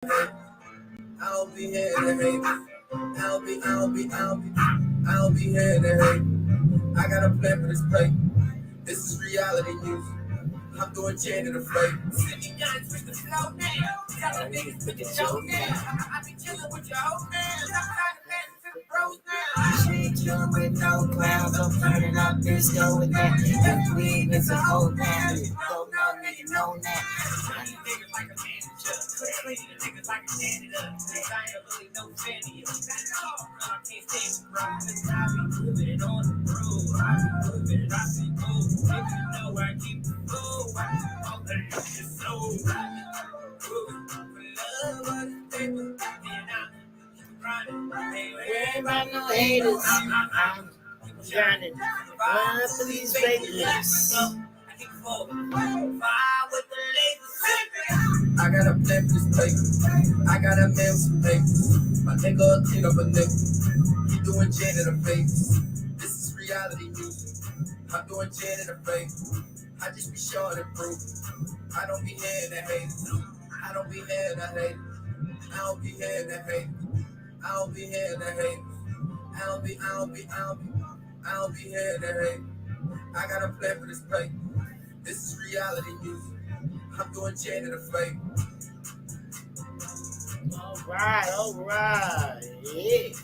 I'll be here to hate. I'll be here to hate. I got a plan for this play. This is reality news. I'm doing janitor fake. Sitting down with the flow now. Tell niggas put the show now. I be chillin' with your hoe now. She ain't chillin' with no clowns. I'm turning up this go with that. That weed is a whole now. Don't know, nigga, know that. I need niggas like a manager. Clean niggas like a janitor. Cause I ain't really no fan of you. That's all. I can't stay with cries. I be moving it on the road. I be moving it, I see move. If you know where I keep the flow, all that is so right. For love, paper, and I'm running no haters. I'm yearning for these fakeness. I got a plan for this paper. I got a man with some papers. My nigga will clean up a nigga. He doing janitor favors. This is reality music. I'm doing janitor favors. I just be showing and proof. I don't be here to hate. I don't be here to hate. I don't be here to hate. I don't be here to hate. I don't be here to hate. I got a plan for this play. This is reality music. I'm doing janitor fake. All right. Yeah.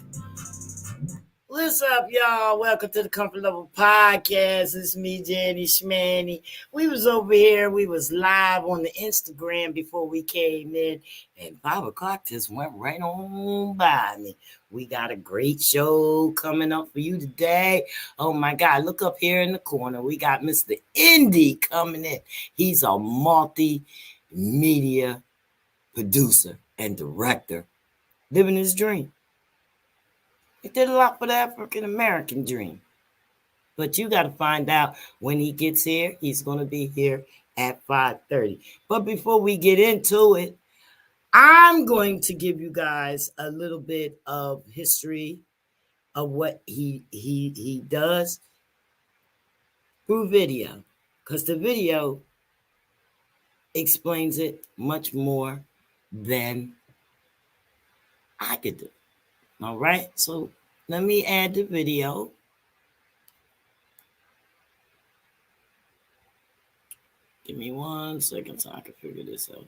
What's up, y'all? Welcome to the Comfort Level Podcast. It's me, Jenny Schmanny. We was over here. We was live on the Instagram before we came in. And 5 o'clock just went right on by me. We got a great show coming up for you today. Oh, my God. Look up here in the corner. We got Mr. Indy coming in. He's a multimedia producer and director living his dream. He did a lot for the African-American dream. But you got to find out when he gets here. He's going to be here at 5:30. But before we get into it, I'm going to give you guys a little bit of history of what he does through video. Because the video explains it much more than I could do. All right, so let me add the video. Give me 1 second so I can figure this out.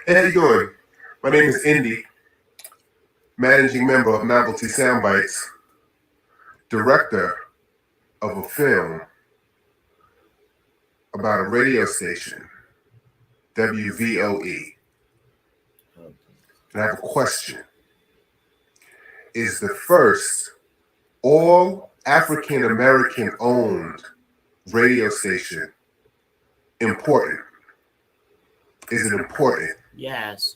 Hey, how you doing? My name is Indy, managing member of NOVELTYSOUNDBYTES, director of a film about a radio station, WVOE. And I have a question. Is the first all African-American owned radio station important? Is it important? Yes.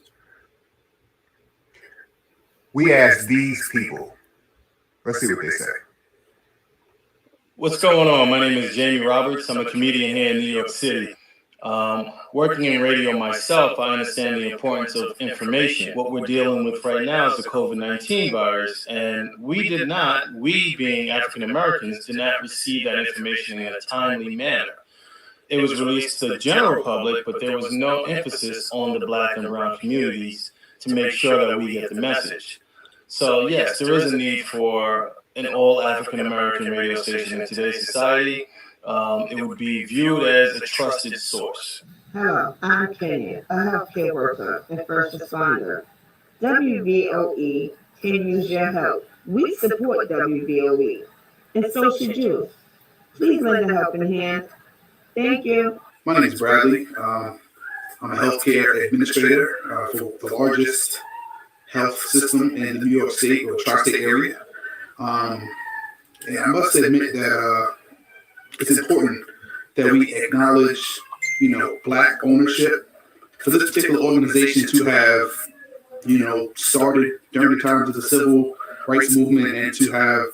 We asked these people. Let's see what they say. What's going on? My name is Jamie Roberts. I'm a comedian here in New York City. Working in radio myself, I understand the importance of information. What we're dealing with right now is the COVID-19 virus, and we being African Americans, did not receive that information in a timely manner. It was released to the general public, but there was no emphasis on the Black and brown communities to make sure that we get the message. So yes, there is a need for an all African-American radio station in today's society. It would be viewed as a trusted source. Hello, I'm Kenya, a healthcare worker and first responder. WVOE can use your help. We support WVOE, and so should you. Please lend a helping hand. Thank you. My name is Bradley. I'm a healthcare administrator for the largest health system in the New York State or tri-state area. And I must admit that it's important that we acknowledge, Black ownership for this particular organization to have, started during the times of the Civil rights movement and to have,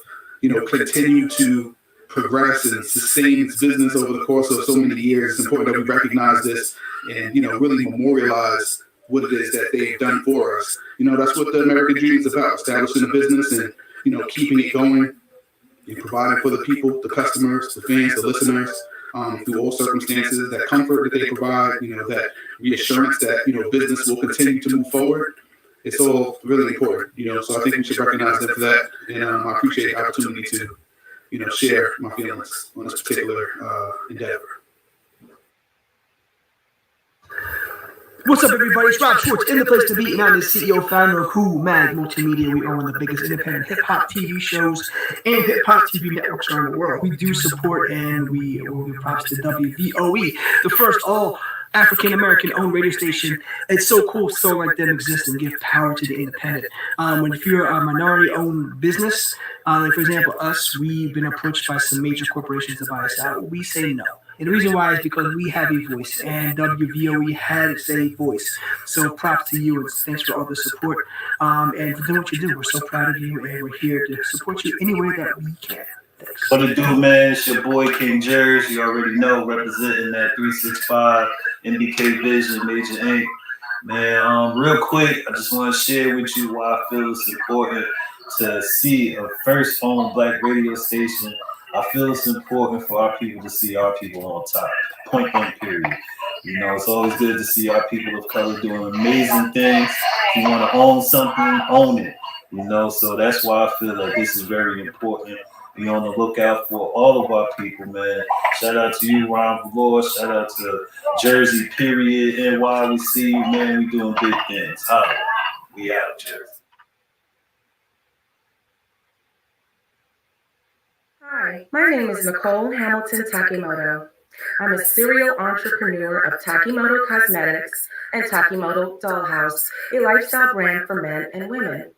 continue to progress and sustain its business over the course of so many years. It's important that we recognize this and, really memorialize what it is that they've done for us. That's what the American dream is about, establishing a business and, keeping it going and providing for the people, the customers, the fans, the listeners, through all circumstances, that comfort that they provide, that reassurance that, business will continue to move forward. It's all really important, so I think we should recognize them for that. And I appreciate the opportunity to, share my feelings on this particular endeavor. What's up, everybody? It's Rob Schwartz in the place to be, and I'm the CEO founder of Who Mag Multimedia. We own the biggest independent hip-hop TV shows and hip-hop TV networks around the world. We do support and we will give props to WVOE, the first all African-American owned radio station. It's so cool, so like them exist and give power to the independent. If you're a minority-owned business, like for example, us, we've been approached by some major corporations to buy us out. We say no. And the reason why is because we have a voice, and WVOE has a voice. So props to you, and thanks for all the support, and for doing what you do. We're so proud of you, and we're here to support you any way that we can. Thanks. What it do, man? It's your boy King Jers. You already know, representing that 365 NBK Vision, Major Inc. Man, real quick, I just want to share with you why I feel it's important to see a first owned black radio station. I feel it's important for our people to see our people on top. Point blank, period. It's always good to see our people of color doing amazing things. If you want to own something, own it. So that's why I feel like this is very important. Be on the lookout for all of our people, man. Shout out to you, Ron Valor. Shout out to Jersey, period. NY, we see you, man. We doing big things. Holla. We out, Jersey. Hi, my name is Nicole Hamilton Takimoto. I'm a serial entrepreneur of Takimoto Cosmetics and Takimoto Dollhouse, a lifestyle brand for men and women.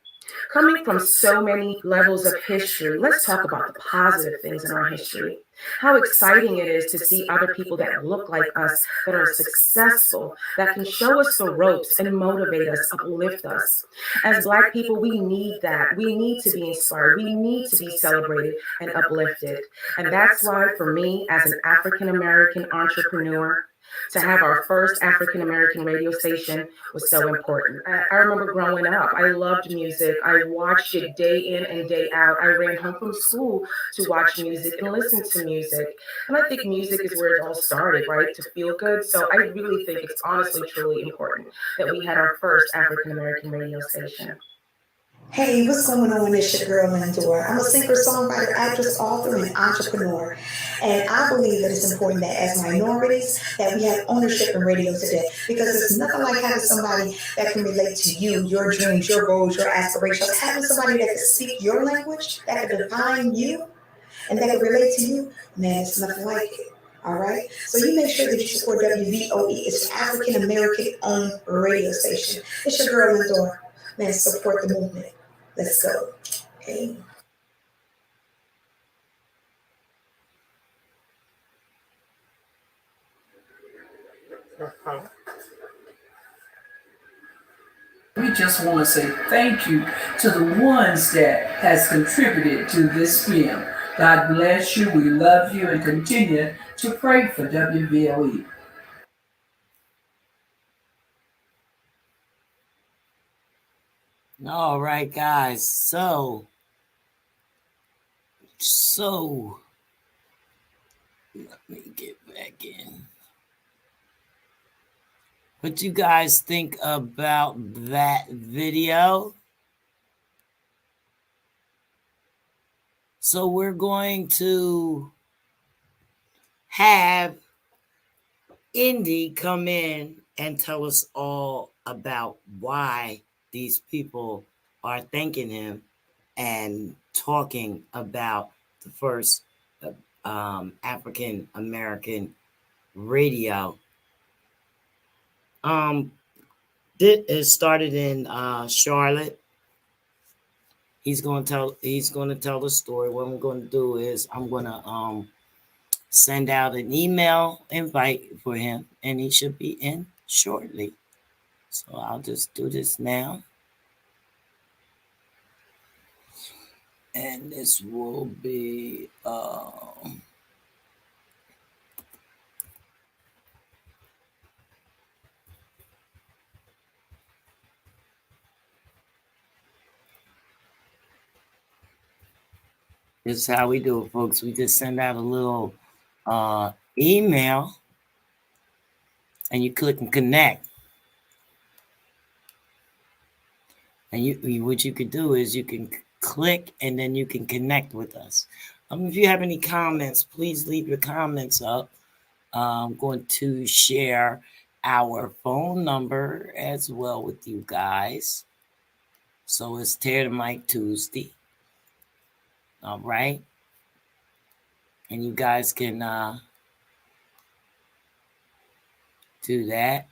Coming from so many levels of history, let's talk about the positive things in our history. How exciting it is to see other people that look like us, that are successful, that can show us the ropes and motivate us, uplift us. As Black people, we need that. We need to be inspired. We need to be celebrated and uplifted. And that's why, for me, as an African-American entrepreneur, to have our first African-American radio station was so important. I remember growing up, I loved music. I watched it day in and day out. I ran home from school to watch music and listen to music. And I think music is where it all started, right? To feel good. So I really think it's honestly, truly important that we had our first African-American radio station. Hey, what's going on? It's your girl, Lindor. I'm a singer, songwriter, actress, author, and entrepreneur. And I believe that it's important that as minorities, that we have ownership in radio today. Because it's nothing like having somebody that can relate to you, your dreams, your goals, your aspirations. Having somebody that can speak your language, that can define you, and that can relate to you, man, it's nothing like it. All right? So you make sure that you support WVOE. It's an African-American owned radio station. It's your girl, Lindor. Man, support the movement. Let's go. Okay. We just want to say thank you to the ones that has contributed to this film. God bless you. We love you and continue to pray for WVOE. All right, guys. So let me get back in. What you guys think about that video? So we're going to have Indy come in and tell us all about why these people are thanking him and talking about the first African American radio. It started in Charlotte. He's gonna tell the story. What I'm gonna do is I'm gonna send out an email invite for him, and he should be in shortly. So I'll just do this now. And this will be this is how we do it, folks. We just send out a little email and you click and connect. And what you could do is you can click and then you can connect with us. If you have any comments, please leave your comments up. I'm going to share our phone number as well with you guys. So it's Tear the Mic Tuesday. All right. And you guys can do that.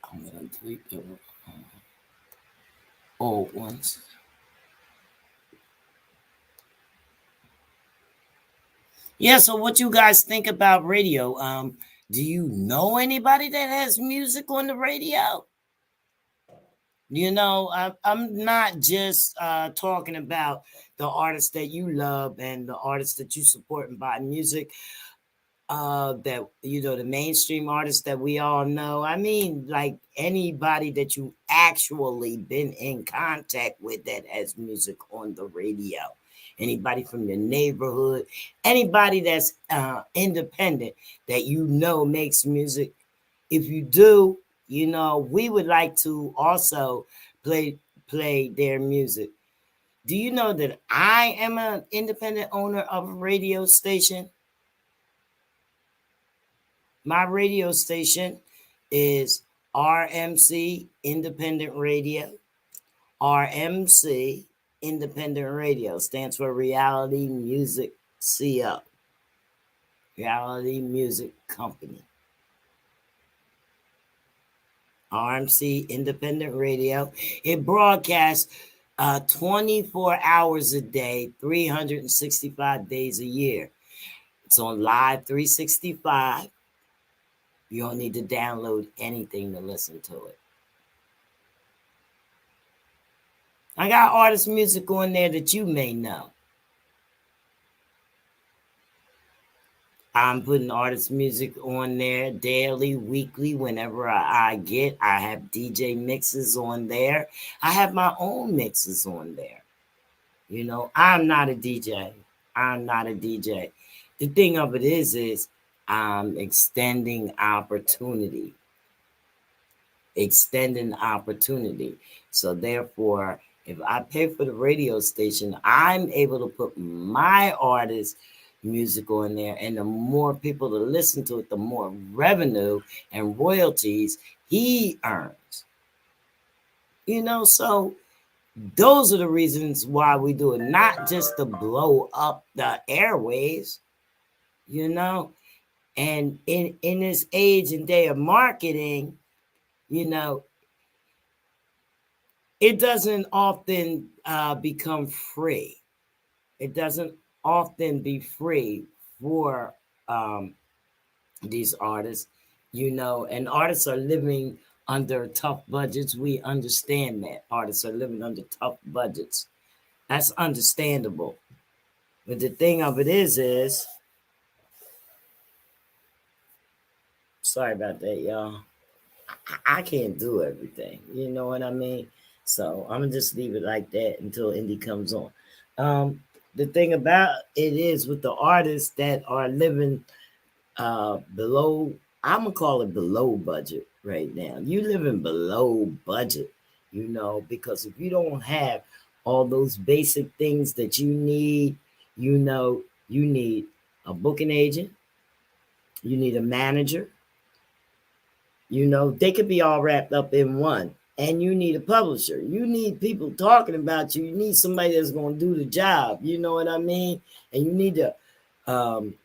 I'm going to delete the old ones. Yeah, so what you guys think about radio? Do you know anybody that has music on the radio? You know, I'm not just talking about the artists that you love and the artists that you support and buy music. That, you know, the mainstream artists that we all know. I mean, like anybody that you actually been in contact with that has music on the radio. Anybody from your neighborhood, anybody that's independent that you know makes music. If you do, you know, we would like to also play their music. Do you know that I am an independent owner of a radio station? My radio station is RMC Independent Radio. RMC Independent Radio stands for Reality Music CO. Reality Music Company. RMC Independent Radio. It broadcasts 24 hours a day, 365 days a year. It's on Live 365. You don't need to download anything to listen to it. I got artist music on there that you may know. I'm putting artist music on there daily, weekly, whenever I get. I have DJ mixes on there. I have my own mixes on there. You know, I'm not a DJ. I'm not a DJ. The thing of it is I'm extending opportunity. So therefore, if I pay for the radio station, I'm able to put my artist music on there, and the more people that listen to it, the more revenue and royalties he earns. You know, so those are the reasons why we do it, not just to blow up the airwaves, you know. And in this age and day of marketing, you know, it doesn't often become free. It doesn't often be free for these artists, you know, and artists are living under tough budgets. We understand that artists are living under tough budgets. That's understandable. But the thing of it is, sorry about that, y'all. I can't do everything. You know what I mean? So I'm gonna just leave it like that until Indy comes on. The thing about it is with the artists that are living below, I'm gonna call it below budget right now. You living below budget, you know, because if you don't have all those basic things that you need, you know, you need a booking agent, you need a manager, you know, they could be all wrapped up in one. And you need a publisher. You need people talking about you. You need somebody that's going to do the job. You know what I mean? And you need to come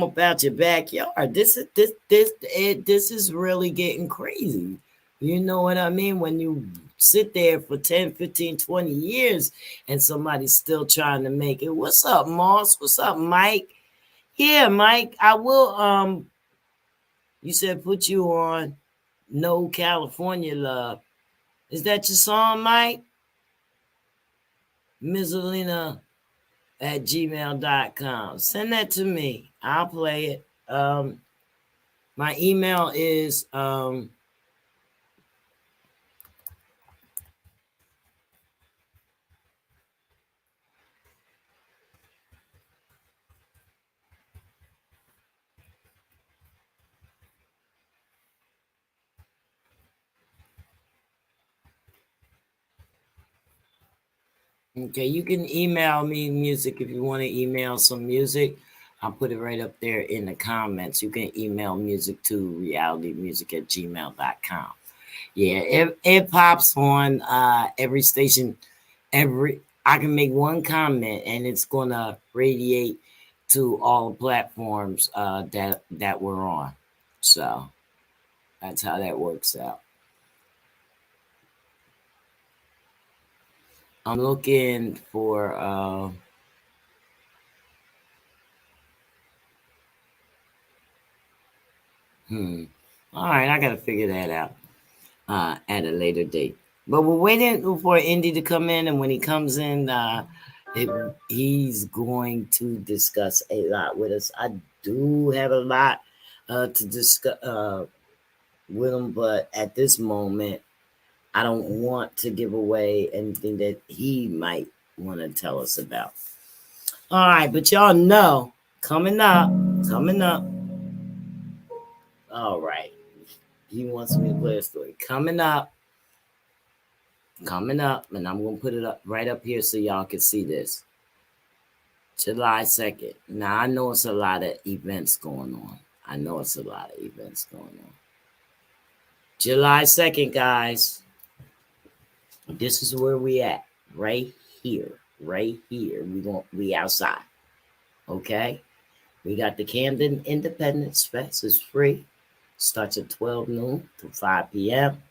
up out your backyard. This is really getting crazy. You know what I mean? When you sit there for 10, 15, 20 years and somebody's still trying to make it. What's up, Moss? What's up, Mike? Yeah, Mike, I will you said put you on No California Love. Is that your song, Mike? Mizzolina@gmail.com. Send that to me. I'll play it. My email is okay, you can email me music if you want to email some music. I'll put it right up there in the comments. You can email music to realitymusic@gmail.com. Yeah, it pops on every station. I can make one comment and it's gonna radiate to all the platforms that we're on. So that's how that works out. I'm looking for all right, I gotta figure that out at a later date. But we're waiting for Indy to come in, and when he comes in, he's going to discuss a lot with us. I do have a lot to discuss with him, but at this moment, I don't want to give away anything that he might want to tell us about. All right, but y'all know, coming up. All right. He wants me to play a story. Coming up, and I'm going to put it up right up here so y'all can see this. July 2nd. Now, I know it's a lot of events going on. July 2nd, guys. This is where we at. Right here. We outside. Okay? We got the Camden Independence Fest. It's free. Starts at 12 noon to 5 p.m.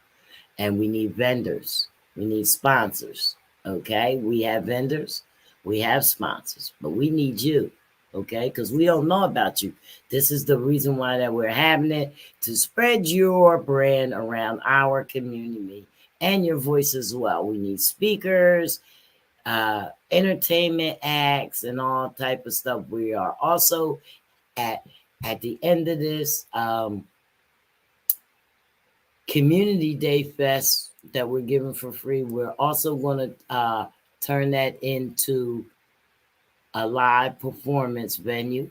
And we need vendors. We need sponsors. Okay? We have vendors. We have sponsors. But we need you. Okay? Because we don't know about you. This is the reason why that we're having it, to spread your brand around our community and your voice as well. We need speakers, entertainment acts, and all type of stuff. We are also at the end of this Community Day Fest that we're giving for free. We're also going to turn that into a live performance venue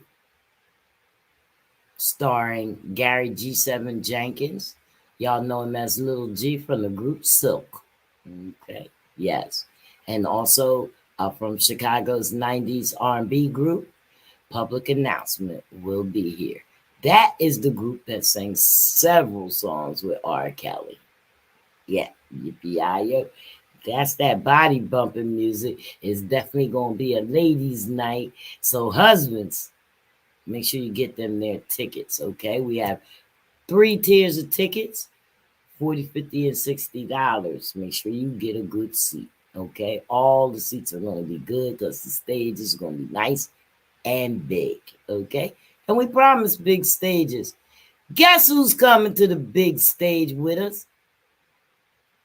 starring Gary G7 Jenkins. Y'all know him as Little G from the group Silk. Okay, yes. And also from Chicago's 90s R&B group, Public Announcement will be here. That is the group that sang several songs with R. Kelly. Yeah, yippee-yi-yo. That's that body bumping music. It's definitely going to be a ladies' night. So husbands, make sure you get them their tickets, okay? We have 3 tiers of tickets, $40, $50, and $60. Make sure you get a good seat, okay? All the seats are going to be good because the stage is going to be nice and big, okay? And we promise big stages. Guess who's coming to the big stage with us?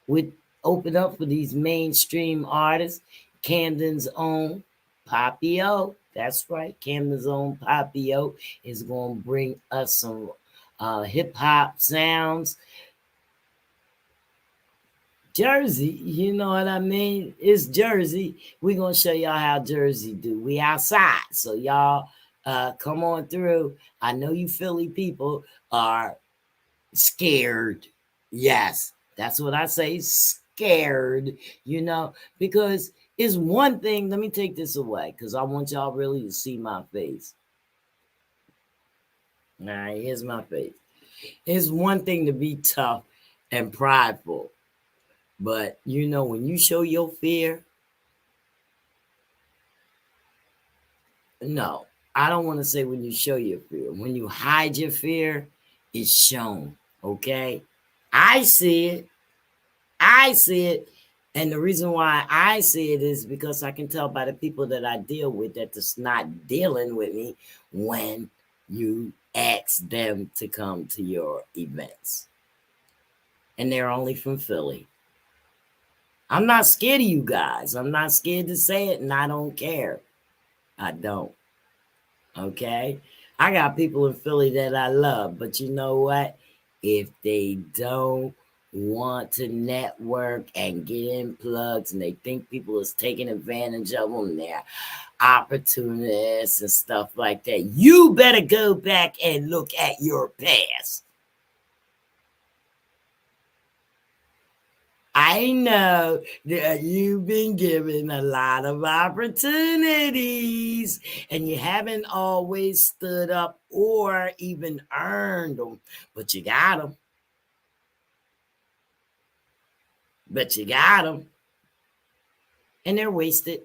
We open up for these mainstream artists. Camden's own Poppy O. That's right. Camden's own Poppy O is going to bring us some hip-hop sounds. Jersey, you know what I mean? It's Jersey. We're going to show y'all how Jersey do. We outside. So y'all come on through. I know you Philly people are scared. Yes, that's what I say, scared, because it's one thing. Let me take this away because I want y'all really to see my face. All right, here's my face. It's one thing to be tough and prideful, but when you show your fear, no, I don't want to say when you show your fear. When you hide your fear, it's shown, okay? I see it. And the reason why I see it is because I can tell by the people that I deal with that it's not dealing with me when you ask them to come to your events. And they're only from Philly. I'm not scared of you guys. I'm not scared to say it, and I don't care. I don't. Okay? I got people in Philly that I love, but you know what? If they don't want to network and get in plugs and they think people is taking advantage of them, they're opportunists and stuff like that, you better go back and look at your past. I know that you've been given a lot of opportunities and you haven't always stood up or even earned them, but you got them. But you got them. And they're wasted.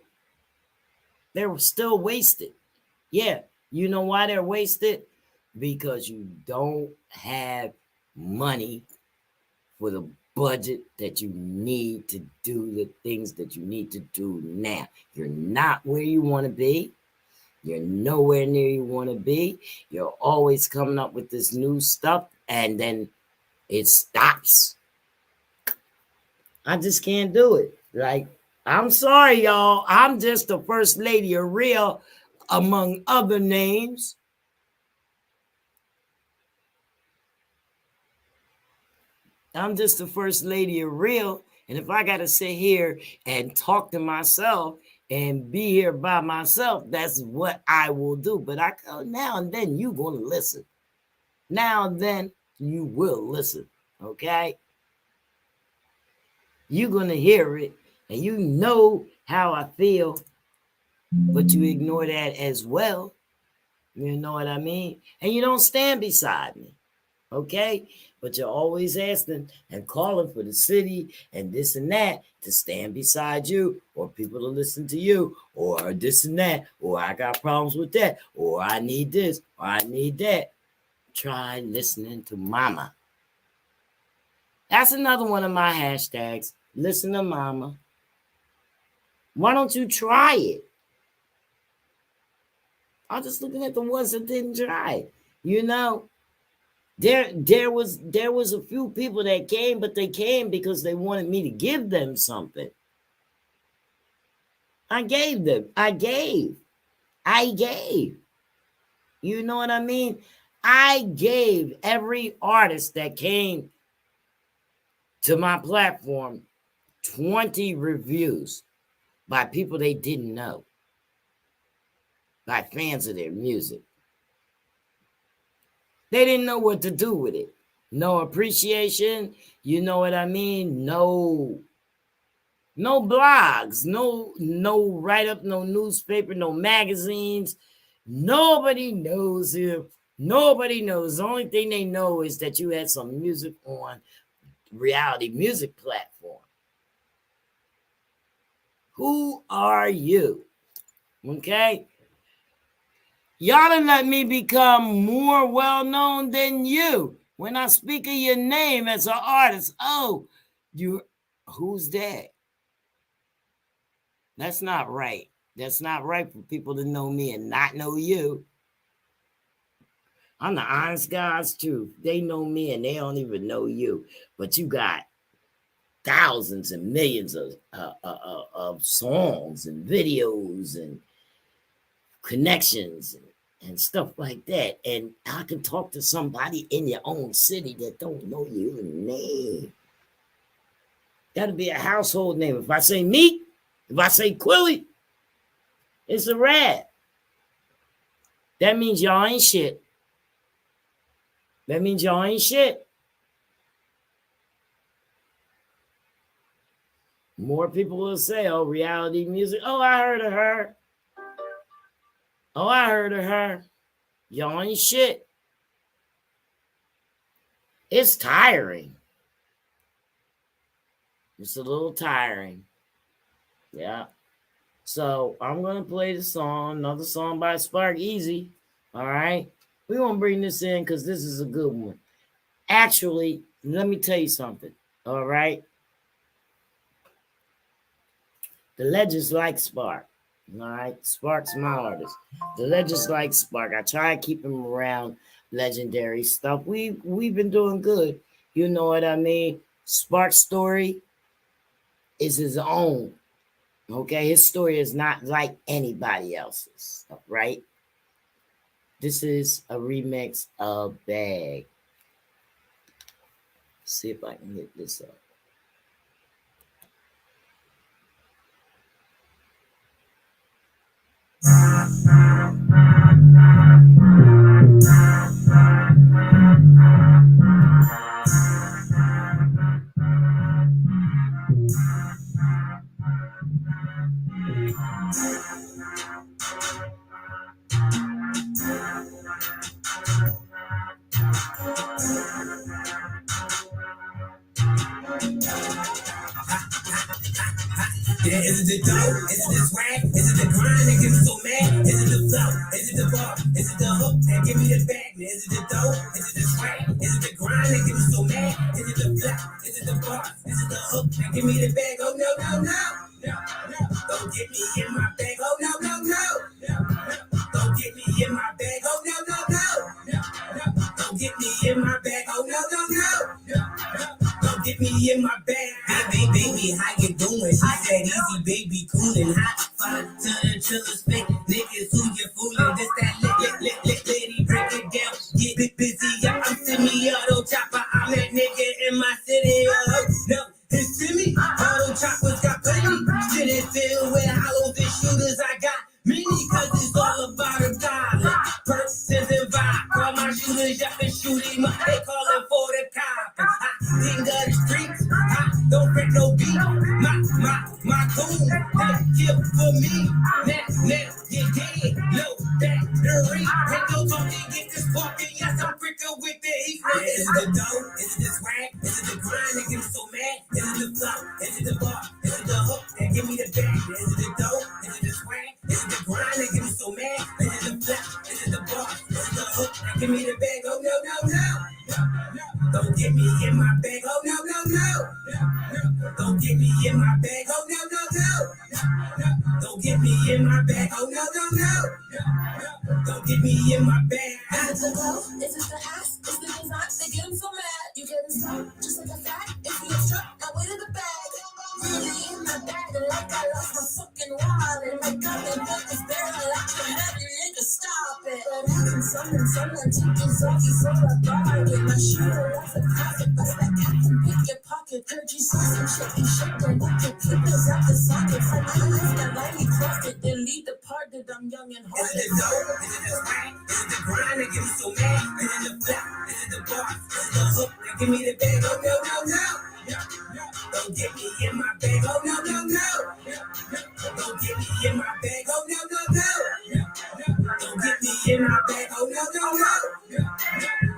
They're still wasted. Yeah, you know why they're wasted? Because you don't have money for the budget that you need to do the things that you need to do now. You're not where you want to be. You're nowhere near you want to be. You're always coming up with this new stuff and then it stops. I just can't do it. Like, I'm sorry, y'all. I'm just the first lady of real, among other names. I'm just the first lady of real. And if I got to sit here and talk to myself and be here by myself, that's what I will do. But now and then you're going to listen. Now and then you will listen. Okay? You're going to hear it and you know how I feel, but you ignore that as well. You know what I mean? And you don't stand beside me. Okay? But you're always asking and calling for the city and this and that to stand beside you or people to listen to you or this and that or I got problems with that or I need this or I need that. Try listening to mama. That's another one of my hashtags. Listen to mama. Why don't you try it? I'm just looking at the ones that didn't try. You know, there was a few people that came, but they came because they wanted me to give them something. I gave them. I gave. You know what I mean? I gave every artist that came to my platform 20 reviews by people they didn't know, by fans of their music. They didn't know what to do with it. No appreciation, you know what I mean? No blogs, no write-up, no newspaper, no magazines. Nobody knows him. Nobody knows. The only thing they know is that you had some music on reality music platform. Who are you? Okay? Y'all done let me become more well-known than you. When I speak of your name as an artist, who's that? That's not right. That's not right for people to know me and not know you. I'm the honest God's truth. They know me and they don't even know you. But you got thousands and millions of songs and videos and connections and stuff like that. And I can talk to somebody in your own city that don't know your name. That'll be a household name. If I say Meek, if I say Quilly, it's a wrap. That means y'all ain't shit. That means y'all ain't shit. More people will say, oh, reality music. Oh, I heard of her. Oh, I heard of her. Y'all ain't shit. It's tiring. It's a little tiring. Yeah. So I'm going to play the song, another song by Spark Easy. All right. We're going to bring this in because this is a good one. Actually, let me tell you something. All right. The legends like Spark. All right. Spark's my artist. The legends like Spark. I try to keep him around legendary stuff. We've been doing good. You know what I mean? Spark's story is his own. Okay, his story is not like anybody else's, right? This is a remix of Bag. See if I can get this up. Yeah, is it the dope? Is it the swag? Is it the grind that gets me so mad? Is it the flow? Is it the bar? Is it the hook that give me the bag? Is it the dope? Is it the swag? Is it the grind that gets me so mad? Is it the flow? Is it the bar? Is it the hook that give me the bag? Oh no, no, no. Don't get me in my bag. Oh no, no, no. Don't get me in my bag. Oh no, no, no. Don't get me in my bag. Oh no, no, no. Don't get me in my bag. Baby, baby, how you doing? She said easy, baby, coolin' hot. 5 ton to the spit. Niggas who you foolin'. This that lady, break it down. Get bit busy, yeah, I'm semi-auto chopper. I'm that nigga in my city. No, it's Timmy. Auto choppers got plenty. Shit is filled with hollows and shooters. I got many, cause it's all about a dollar. Persons and vibe. Call my shooters, y'all can shoot him up. They callin' for the cops. King of the streets. Don't break no beat. My goon, they kill for me. Now, get dead. No, that the ring. Ain't no talking, get this fucking. Yes, I'm freaking with the heat. Is it the dope? Is it the swag? Is it the grind that get me so mad? Is it the flow? Is it the bar? Is it the hook that give me the bag? Is it the dope? Is it the swag? Is it the grind that get me so mad? Is it the flow? Is it the bar? Is it the hook that give me the bag? Oh no, no, no. Don't get me in my bag. Oh no, no, no. Don't get me in my bag. Oh no, no, no. Don't get me in my bag. Oh no, no, no. Don't get me in my bag. Is it the low? Is it the ass? Is the design? They get them so mad. You getting stuck just like a fact. If you get struck, now wait in the bag. Really in my bag, like I lost my fucking wallet. My gun and put this barrel like you had your nigga stop it. But I can someone taking Zoki for a bargain. My shooter was a profit, bust that cap and pick your pocket. Heard you say some shit, you shake them, book your pupils out the socket. From my life, that lightly crossed it, then lead the part that I'm young and hard. Is it the dope? Is it the swag? Is it the grind that get me so mad? Is it the flap? Is it the bar? Is it the hook that give me the bag? Oh no, no, no. Don't get me in my bag. Oh no, no, no. Don't get me in my bag. Oh no, no, no. Don't get me in my bag. Oh no, no, no.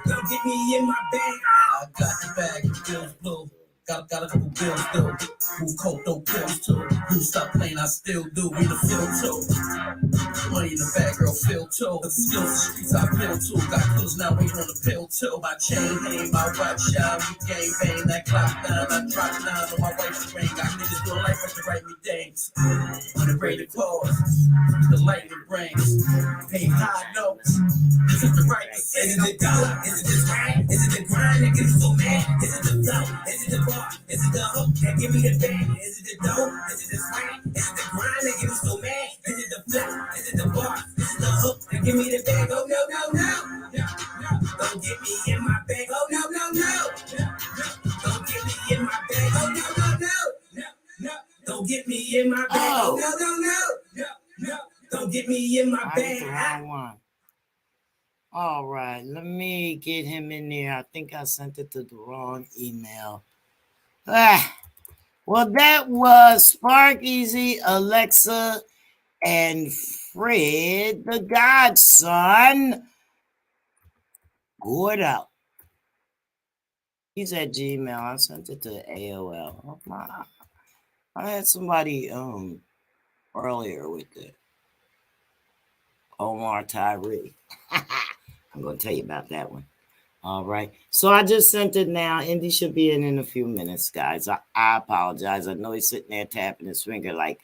Don't get me in my bag. I got the bag, the bills blue. Got a couple bills though. Move coke, throw pills too. You stop playing, I still do. We the feel too. Money in the bag, girl, feel too. But the skills, the streets I feel too. Got clothes now, waiting on the pill too. My chain hang, my watch shine, we gang bang. That clock down, I drop down on my wife's ring. Got niggas doing life like to write me things. On the rated cause, the light it brings. Pay high notes. This is the right Is it the dope? Is it the swag? Is it the grind that gets me so mad? Is it the flow? Is it the bar? Is it the hook that give me the bag? Is it the dope? Is it the swag? Is it the grind that gets me so mad? Is it the flow? Is it the bar? Is it the hook that give me the bag? Oh no, no, no. Don't get me in my bag. Oh no, no, no. Don't get me in my bag. Oh no, no, no. Don't get me in my bag. Oh no, no, no. Don't get me in my bag. The wrong one. All right, let me get him in there. I think I sent it to the wrong email. Well, that was Spark Easy, Alexa, and Fred, the godson. Good out. He's at Gmail. I sent it to AOL. I had somebody earlier with it. Omar Tyree. I'm going to tell you about that one. All right. So I just sent it now. Indy should be in a few minutes, guys. I apologize. I know he's sitting there tapping his finger like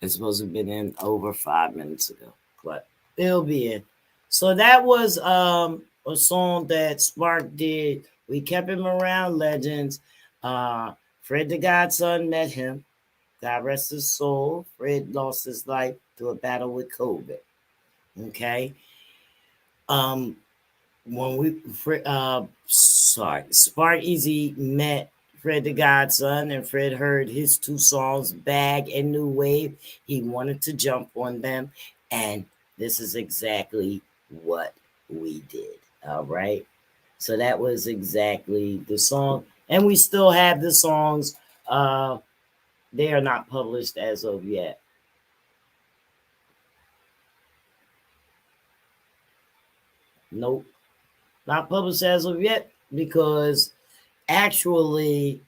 it's supposed to have been in over 5 minutes ago, but it'll be in. So that was a song that Spark did. We kept him around Legends. Fred the Godson met him. God rest his soul. Fred lost his life to a battle with COVID. Okay. When Spark Easy met Fred the Godson, and Fred heard his two songs, Bag and New Wave, he wanted to jump on them, and this is exactly what we did. All right. So that was exactly the song, and we still have the songs. They are not published as of yet. Nope, not published as of yet, because actually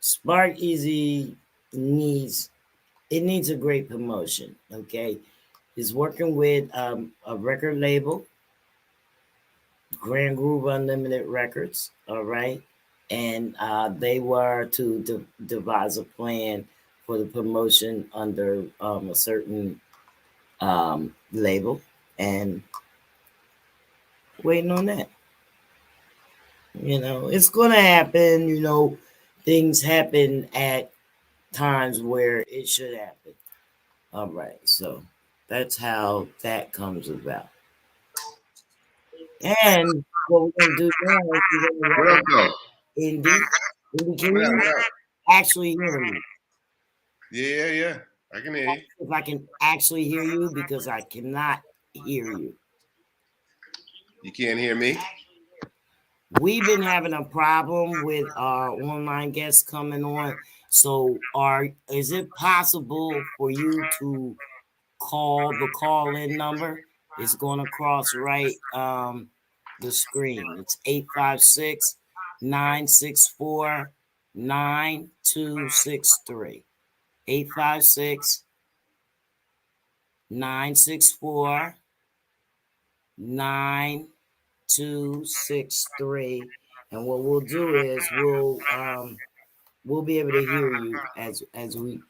Spark Easy needs a great promotion. Okay, he's working with a record label, Grand Groove Unlimited Records. All right, and they were to devise a plan for the promotion under a certain label, and waiting on that. It's gonna happen. Things happen at times where it should happen. All right, so that's how that comes about. And what we're gonna do now is What up, though? Indy, can What up, you what up? actually hear me? Yeah. I can hear you. If I can actually hear you, because I cannot hear you. You can't hear me? We've been having a problem with our online guests coming on. So is it possible for you to call the call-in number? It's going across right the screen. It's 856-964-9263. 856-964-9263. And what we'll do is we'll be able to hear you as we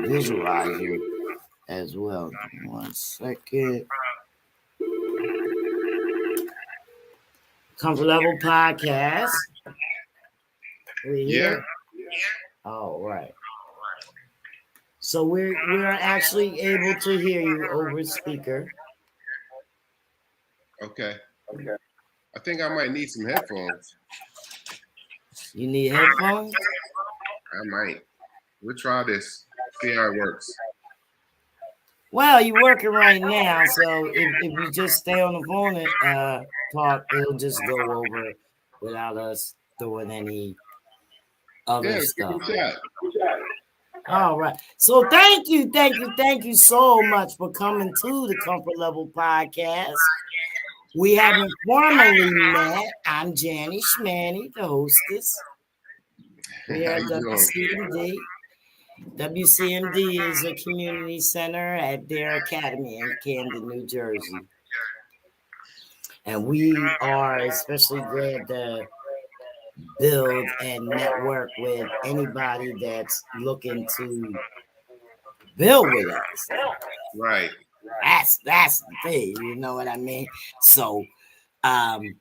visualize you as well. 1 second. Comfort Level Podcast. We're here. All right. So we're actually able to hear you over speaker. Okay. I think I might need some headphones. You need headphones? I might. We'll try this. See how it works. Well, you're working right now, so if you just stay on the phone and talk, it'll just go over without us doing any other stuff. All right. So thank you so much for coming to the Comfort Level Podcast. We haven't formally met. I'm Janny Schmanny, the hostess. We're at WCMD. WCMD is a community center at their academy in Camden, New Jersey. And we are especially glad to build and network with anybody that's looking to build with us. Right. That's the thing, you know what I mean? So I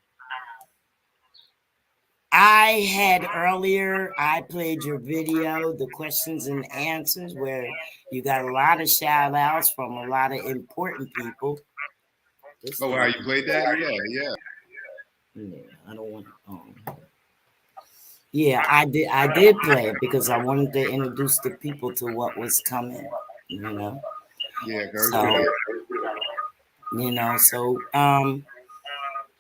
played your video, the questions and answers, where you got a lot of shout outs from a lot of important people. How you played that? Yeah. I don't want to. Yeah, I did play it because I wanted to introduce the people to what was coming. Yeah, so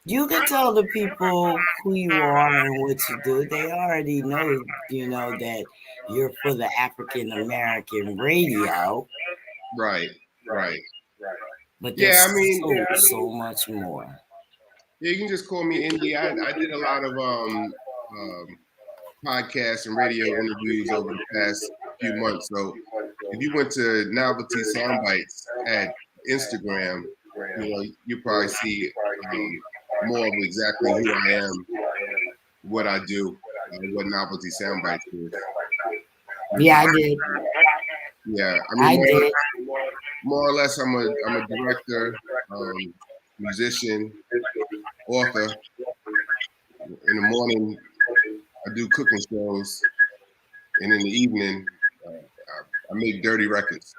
you can tell the people who you are and what you do. They already know, that you're for the African American radio. Right. But there's so much more. Yeah, you can just call me Indy. I did a lot of podcasts and radio interviews over the past few months. So if you went to Novelty Soundbites at Instagram, you probably see more of exactly who I am, what I do, what Novelty Soundbites is. Yeah, I did. Yeah, I did. More or less, I'm a director, musician, author. In the morning, I do cooking shows. and in the evening, I make dirty records.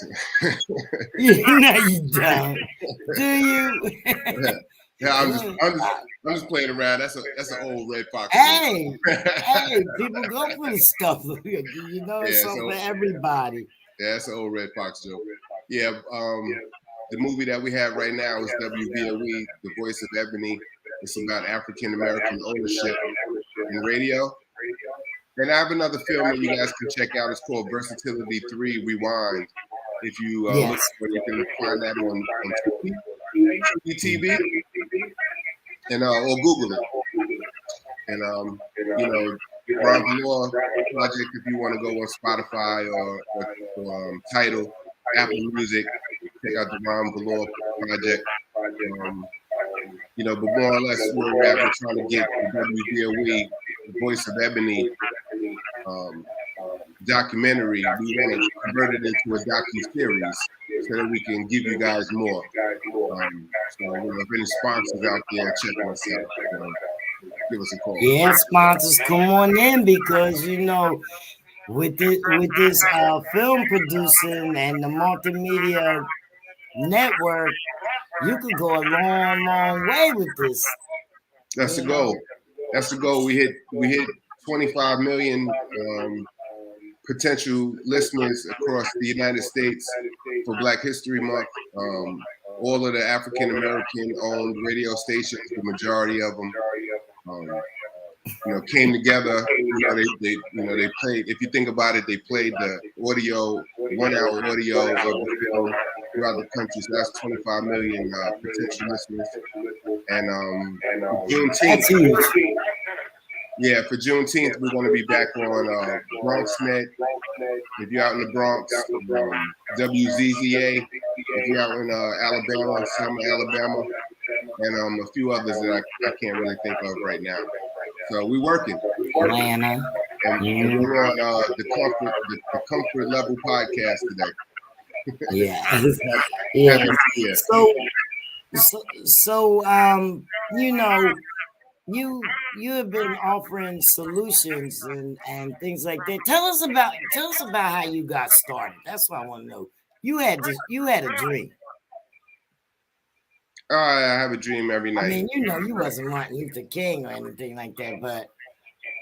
No, you don't. Do you? Yeah, I'm just playing around. That's an old Red Fox. Hey, people go for the stuff. You know, it's Yeah, something for everybody. Yeah, that's an old Red Fox joke. Yeah, the movie that we have right now is WVOE, The Voice of Ebony. It's about African American ownership in radio. And I have another film that you guys can check out. It's called Versatility 3 Rewind. If you look for it, you can find that on TV and or Google it. And you know, Ron Valor project, if you want to go on Spotify or Tidal, Apple Music, check out the Ron Valor project. You know, but more or less where we're at, we're trying to get the WVOE, The Voice of Ebony documentary. We want to convert it into a docu-series so that we can give you guys more. So, you know, if any sponsors out there checking us out, give us a call. Yeah, sponsors, come on in, because you know, with this film producing and the multimedia network, you could go a long way with this. That's the goal. That's the goal. We hit 25 million potential listeners across the United States for Black History Month. All of the African American owned radio stations, the majority of them, you know, came together. You know, they played. If you think about it, they played the audio, 1 hour audio of the film throughout the country. So that's 25 million potential listeners. And Juneteenth. Yeah, for Juneteenth, we're going to be back on BronxNet. If you're out in the Bronx, WZZA. If you're out in Alabama, Selma, Alabama, and a few others that I can't really think of right now. So we're working. Atlanta. And we're on the Comfort Level podcast today. Yeah. So you know, you have been offering solutions and things like that. Tell us about how you got started. That's what I want to know. You had a dream. I have a dream every night. I mean, you know, you wasn't Martin Luther King or anything like that, but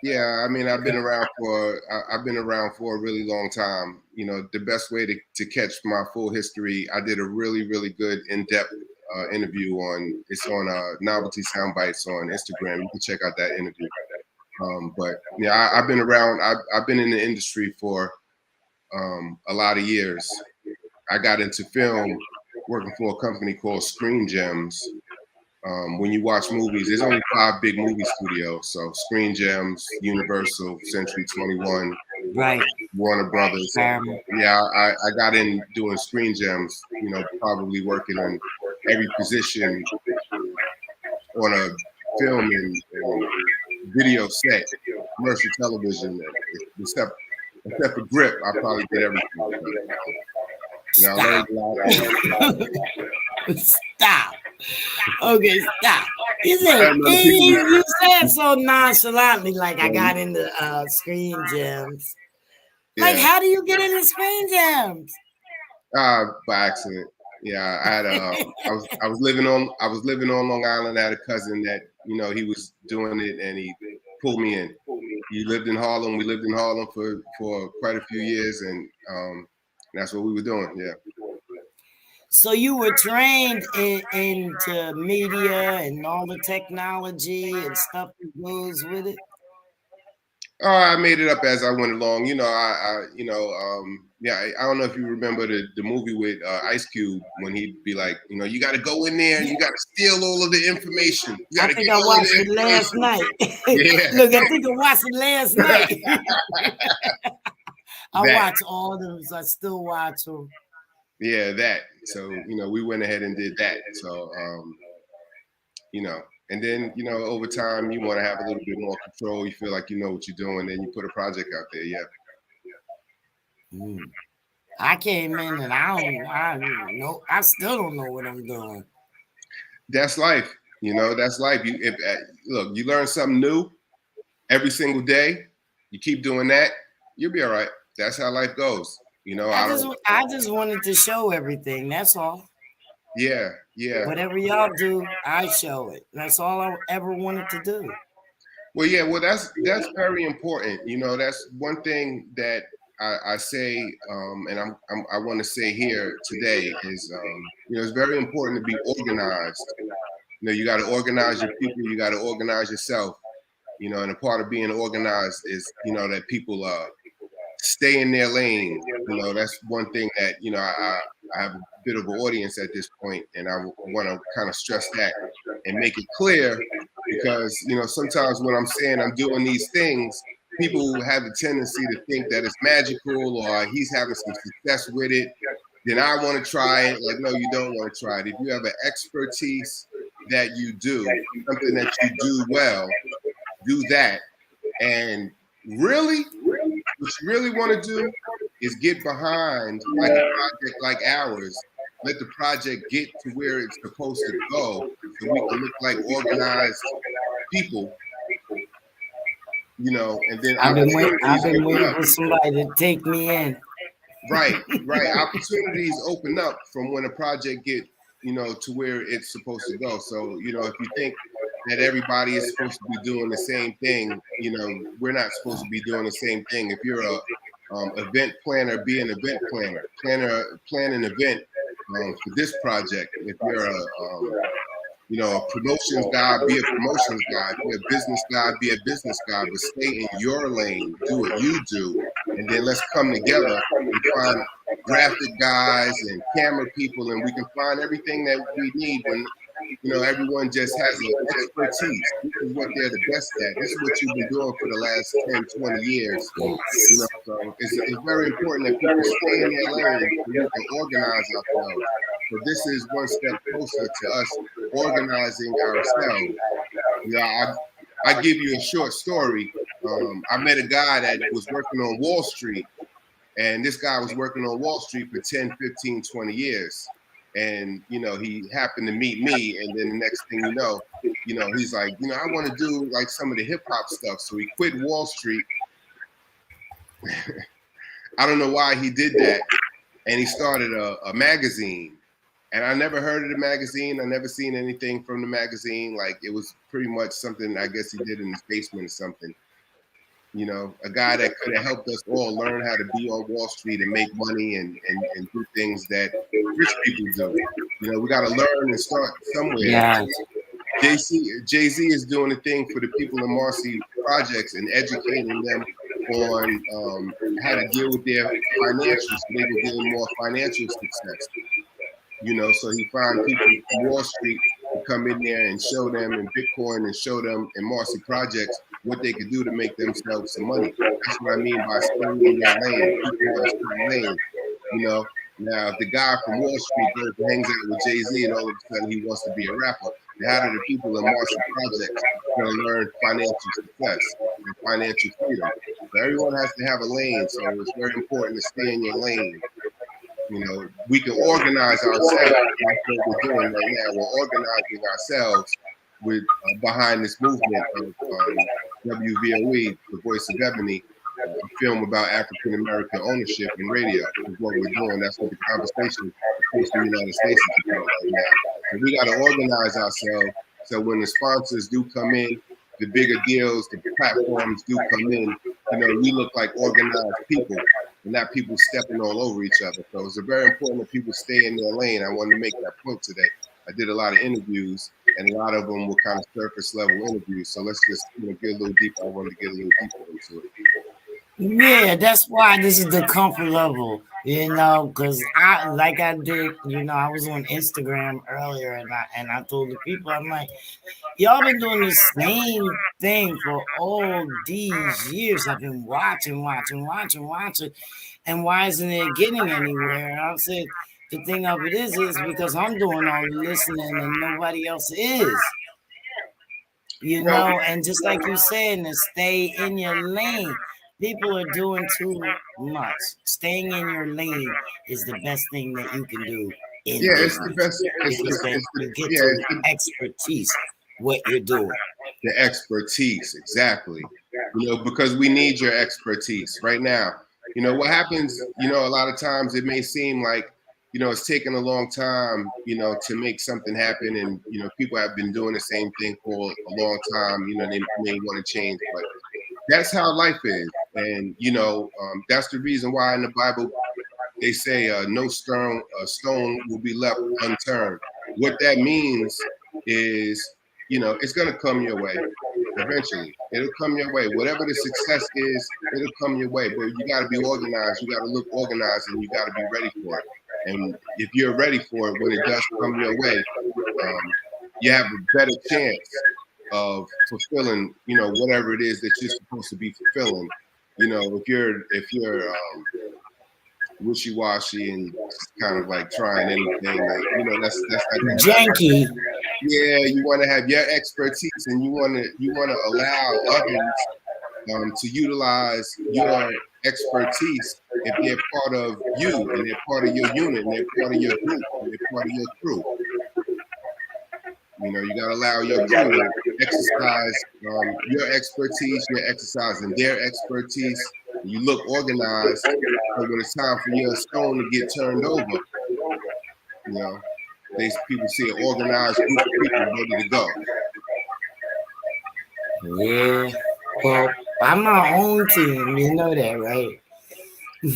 yeah, I mean, I've been around for a really long time. You know, the best way to catch my full history, I did a really good in-depth interview on Novelty Soundbites on Instagram. You can check out that interview. But yeah, I've been around. I've been in the industry for a lot of years. I got into film working for a company called Screen Gems. When you watch movies, there's only 5 big movie studios. So Screen Gems, Universal, Century 21, right, Warner Brothers. Yeah, I got in doing Screen Gems, you know, probably working on every position on a film and video set, commercial television, except for grip, I probably did everything. Stop. Stop. Okay, stop. You said so nonchalantly, like I got into Screen Gems. Like, how do you get into Screen Gems? By accident. Yeah, I had I was living on Long Island. I had a cousin that, you know, he was doing it and he pulled me in. He lived in Harlem. We lived in Harlem for quite a few years, and that's what we were doing. Yeah. So you were trained into media and all the technology and stuff that goes with it? I made it up as I went along. You know, I don't know if you remember the movie with Ice Cube, when he'd be like, you know, you got to go in there and you got to steal all of the information. I think I watched it last night. Look, I think I watched it last night. I watch all of them. I still watch them. Yeah, that. So, you know, we went ahead and did that. So, you know, and then, you know, over time, you want to have a little bit more control. You feel like you know what you're doing, then you put a project out there. Yeah. I came in and I still don't know what I'm doing. That's life. You know, that's life. Look, you learn something new every single day. You keep doing that, you'll be all right. That's how life goes. You know, I just wanted to show everything. That's all. Yeah. Whatever y'all do, I show it. That's all I ever wanted to do. Well, yeah, well, that's very important. You know, that's one thing that I say, and I want to say here today is, you know, it's very important to be organized. You know, you got to organize your people. You got to organize yourself. You know, and a part of being organized is, you know, that people stay in their lane. You know, that's one thing that, you know, I have a bit of an audience at this point, and I want to kind of stress that and make it clear, because, you know, sometimes when I'm saying I'm doing these things, people have the tendency to think that it's magical or he's having some success with it. Then I want to try it. Like, no, you don't want to try it. If you have an expertise that you do, something that you do well, do that. And really, what you really want to do is get behind like a project like ours. Let the project get to where it's supposed to go, so we can look like organized people. You know, and then I've been waiting for somebody to take me in. Right. Opportunities open up from when a project get, you know, to where it's supposed to go. So, you know, if you think that everybody is supposed to be doing the same thing, you know, we're not supposed to be doing the same thing. If you're a event planner, be an event planner. Plan an event for this project. If you're a you know, a promotions guy, be a promotions guy. If you're a business guy, be a business guy. But stay in your lane. Do what you do, and then let's come together and find graphic guys and camera people, and we can find everything that we need when, you know, everyone just has an expertise. This is what they're the best at. This is what you've been doing for the last 10, 20 years. You know, so it's very important that people stay in their lane so we can organize ourselves. So this is one step closer to us organizing ourselves. You know, I give you a short story. I met a guy that was working on Wall Street, and this guy was working on Wall Street for 10, 15, 20 years. And, you know, he happened to meet me, and then the next thing you know, he's like, you know, I want to do like some of the hip hop stuff. So he quit Wall Street. I don't know why he did that. And he started a magazine. And I never heard of the magazine. I never seen anything from the magazine. Like, it was pretty much something I guess he did in his basement or something. You know, a guy that could have helped us all learn how to be on Wall Street and make money and do things that rich people do. You know, we got to learn and start somewhere. Yeah. Jay-Z is doing a thing for the people in Marcy projects and educating them on how to deal with their financials so they can gain more financial success. You know, so he find people from Wall Street to come in there and show them in Bitcoin and show them in Marcy projects what they could do to make themselves some money. That's what I mean by staying in their lane. People have a certain lane, you know. Now, if the guy from Wall Street goes and hangs out with Jay-Z and all of a sudden he wants to be a rapper, then how do the people in Marcy projects going to learn financial success and financial freedom? So everyone has to have a lane, so it's very important to stay in your lane. You know, we can organize ourselves. That's what we're doing right now. We're organizing ourselves with behind this movement of WVOE, The Voice of Ebony, a film about African American ownership in radio. Is what we're doing. That's what the conversation across the United States is about right now. So we got to organize ourselves. So when the sponsors do come in, the bigger deals, the platforms do come in, you know, we look like organized people and not people stepping all over each other. So it's very important that people stay in their lane. I wanted to make that point today. I did a lot of interviews, and a lot of them were kind of surface level interviews. So let's just, you know, get a little deeper. I wanted to get a little deeper into it. Yeah, that's why this is the comfort level, you know, because I did, you know, I was on Instagram earlier, and I told the people, I'm like, y'all been doing the same thing for all these years. I've been watching, and why isn't it getting anywhere? And I said, the thing of it is because I'm doing all the listening and nobody else is. You know, and just like you said, to stay in your lane. People are doing too much. Staying in your lane is the best thing that you can do in business. It's the best. You get to expertise what you're doing. The expertise, exactly. because we need your expertise right now. What happens, a lot of times it may seem like, it's taken a long time, to make something happen. And, people have been doing the same thing for a long time. They may want to change, but that's how life is. And, that's the reason why in the Bible, they say no stone will be left unturned. What that means is, it's going to come your way. Eventually, it'll come your way. Whatever the success is, it'll come your way. But you got to be organized. You got to look organized, and you got to be ready for it. And if you're ready for it, when it does come your way, you have a better chance of fulfilling, whatever it is that you're supposed to be fulfilling. If you're wishy-washy and kind of like trying anything, that's not gonna happen. Janky. Yeah, you want to have your expertise, and you want to allow others to utilize your expertise if they're part of you, and they're part of your unit, and they're part of your group, and they're part of your crew. You got to allow your crew to exercise your expertise. You're exercising their expertise. You look organized. So when it's time for your stone to get turned over, people see an organized group of people ready to go. Yeah. Well, I'm my own team. You know that, right?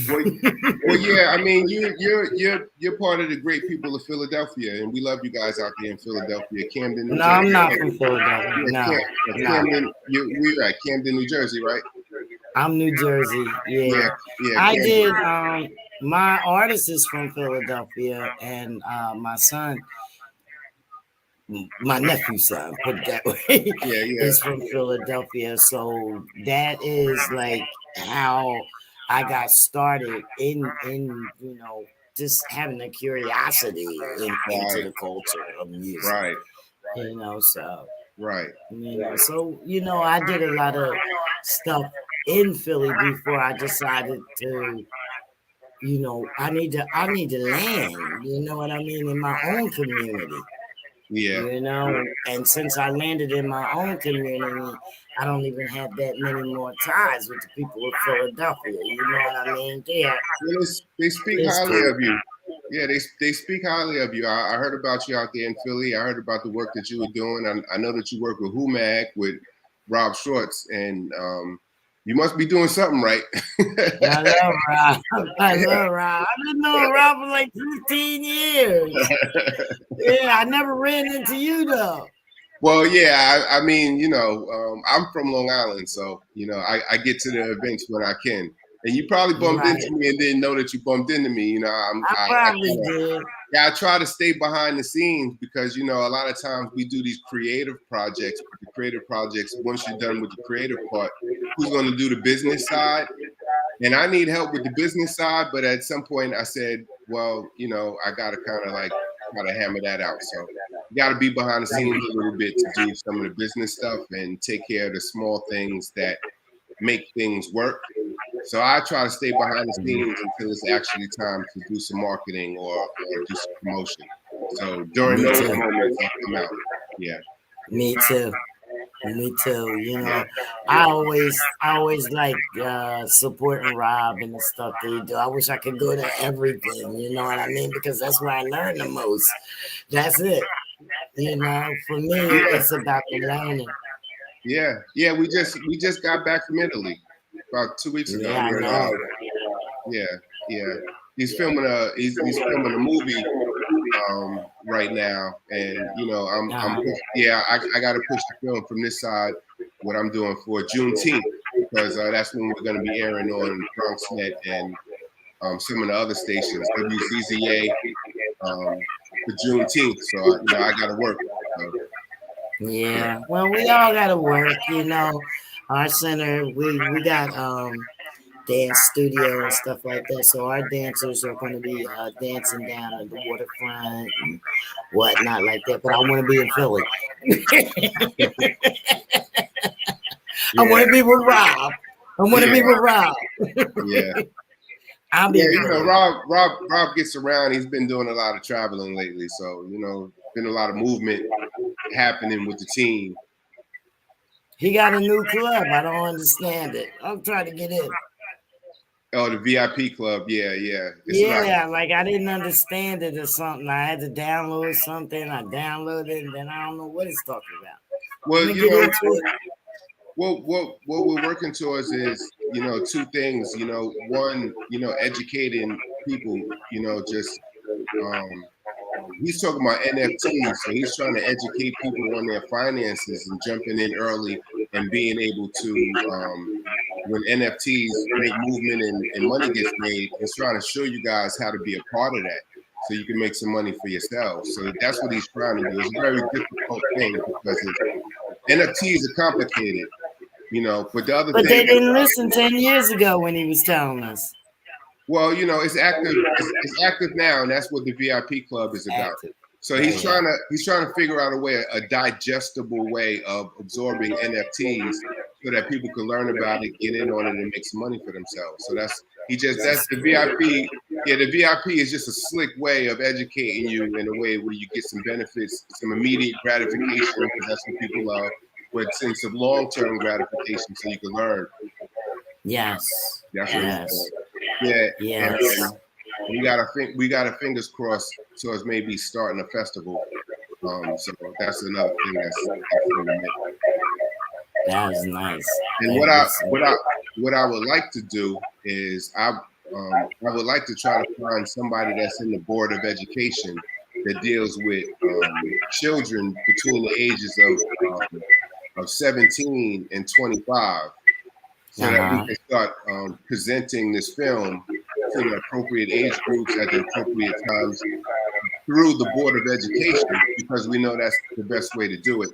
Well, yeah. I mean, you're part of the great people of Philadelphia, and we love you guys out there in Philadelphia, Camden, New Jersey. No, I'm not from Philadelphia. No, Camden. We're at Camden, New Jersey, right? I'm New Jersey. Yeah. I did. My artist is from Philadelphia, and my son, my nephew's son, put it that way, is from Philadelphia. So that is like how I got started in just having a curiosity into the culture of music. Right. So right. So I did a lot of stuff in Philly before I decided to, I need to land, you know what I mean, in my own community. Yeah. And since I landed in my own community, I don't even have that many more ties with the people of Philadelphia. You know what I mean? They speak highly of you. Yeah, they speak highly of you. I heard about you out there in Philly. I heard about the work that you were doing. I know that you work with HUMAG, with Rob Schwartz, and you must be doing something right. I love Rob. I've been knowing Rob for like 15 years. Yeah, I never ran into you though. Well, yeah, I mean, I'm from Long Island, so I get to the events when I can. And you probably bumped into me and didn't know that you bumped into me. I probably did. Yeah, I try to stay behind the scenes because, a lot of times we do these creative projects. The creative projects, once you're done with the creative part, who's going to do the business side? And I need help with the business side. But at some point I said, well, I got to kind of like try to hammer that out. So you got to be behind the scenes a little bit to do some of the business stuff and take care of the small things that make things work. So I try to stay behind the scenes until it's actually time to do some marketing or do some promotion. So during those moments, I come out. Yeah. Me too. I always like supporting Rob and the stuff that he do. I wish I could go to everything, you know what I mean? Because that's where I learn the most. That's it. For me, it's about the learning. Yeah. We just got back from Italy about 2 weeks ago. Yeah, I know. Yeah. He's filming a movie right now, and I got to push the film from this side. What I'm doing for Juneteenth, because that's when we're going to be airing on BronxNet and some of the other stations, WZZA, for Juneteenth. So I got to work. So. Yeah. Well, we all got to work. Our center, we got dance studio and stuff like that. So our dancers are going to be dancing down at the waterfront and whatnot like that. But I want to be in Philly. I want to be with Rob. Yeah. I'll be. Rob gets around. He's been doing a lot of traveling lately, so been a lot of movement happening with the team. He got a new club. I don't understand it. I'm trying to get in. Oh, the VIP club. Yeah. It's Yeah, like I didn't understand it or something. I had to download something. I downloaded it, and then I don't know what it's talking about. well, Let me get into it. what we're working towards is, two things. One, educating people. Just he's talking about NFTs, so he's trying to educate people on their finances and jumping in early and being able to, when NFTs make movement and money gets made, he's trying to show you guys how to be a part of that so you can make some money for yourselves. So that's what he's trying to do. It's a very difficult thing because NFTs are complicated, but the other But thing. they didn't listen 10 years ago when he was telling us. Well, it's active. It's active now, and that's what the VIP club is about. Active. So he's trying to figure out a digestible way of absorbing NFTs so that people can learn about it, get in on it, and make some money for themselves. So that's the VIP. Yeah, the VIP is just a slick way of educating you in a way where you get some benefits, some immediate gratification, because that's what people love, but some long-term gratification so you can learn. Yes. That's what yes. he's doing. Yeah, yes. And we got our fingers crossed towards maybe starting a festival. So that's another thing that's in the mix. That was nice. And what I would like to do is I would like to try to find somebody that's in the Board of Education that deals with children between the ages of 17 and 25. So that we can start presenting this film to the appropriate age groups at the appropriate times through the Board of Education, because we know that's the best way to do it.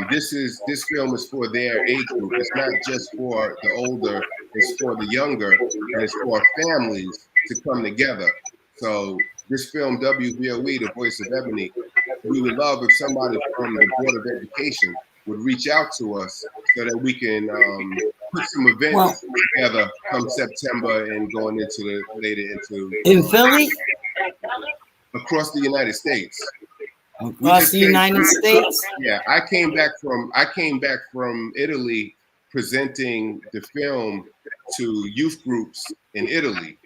This film is for their age group. It's not just for the older, it's for the younger, and it's for families to come together. So this film, WVOE, The Voice of Ebony, we would love if somebody from the Board of Education would reach out to us so that we can put some events together come September and going into in Philly, across the United States. Across the United States. Yeah, I came back from Italy presenting the film to youth groups in Italy.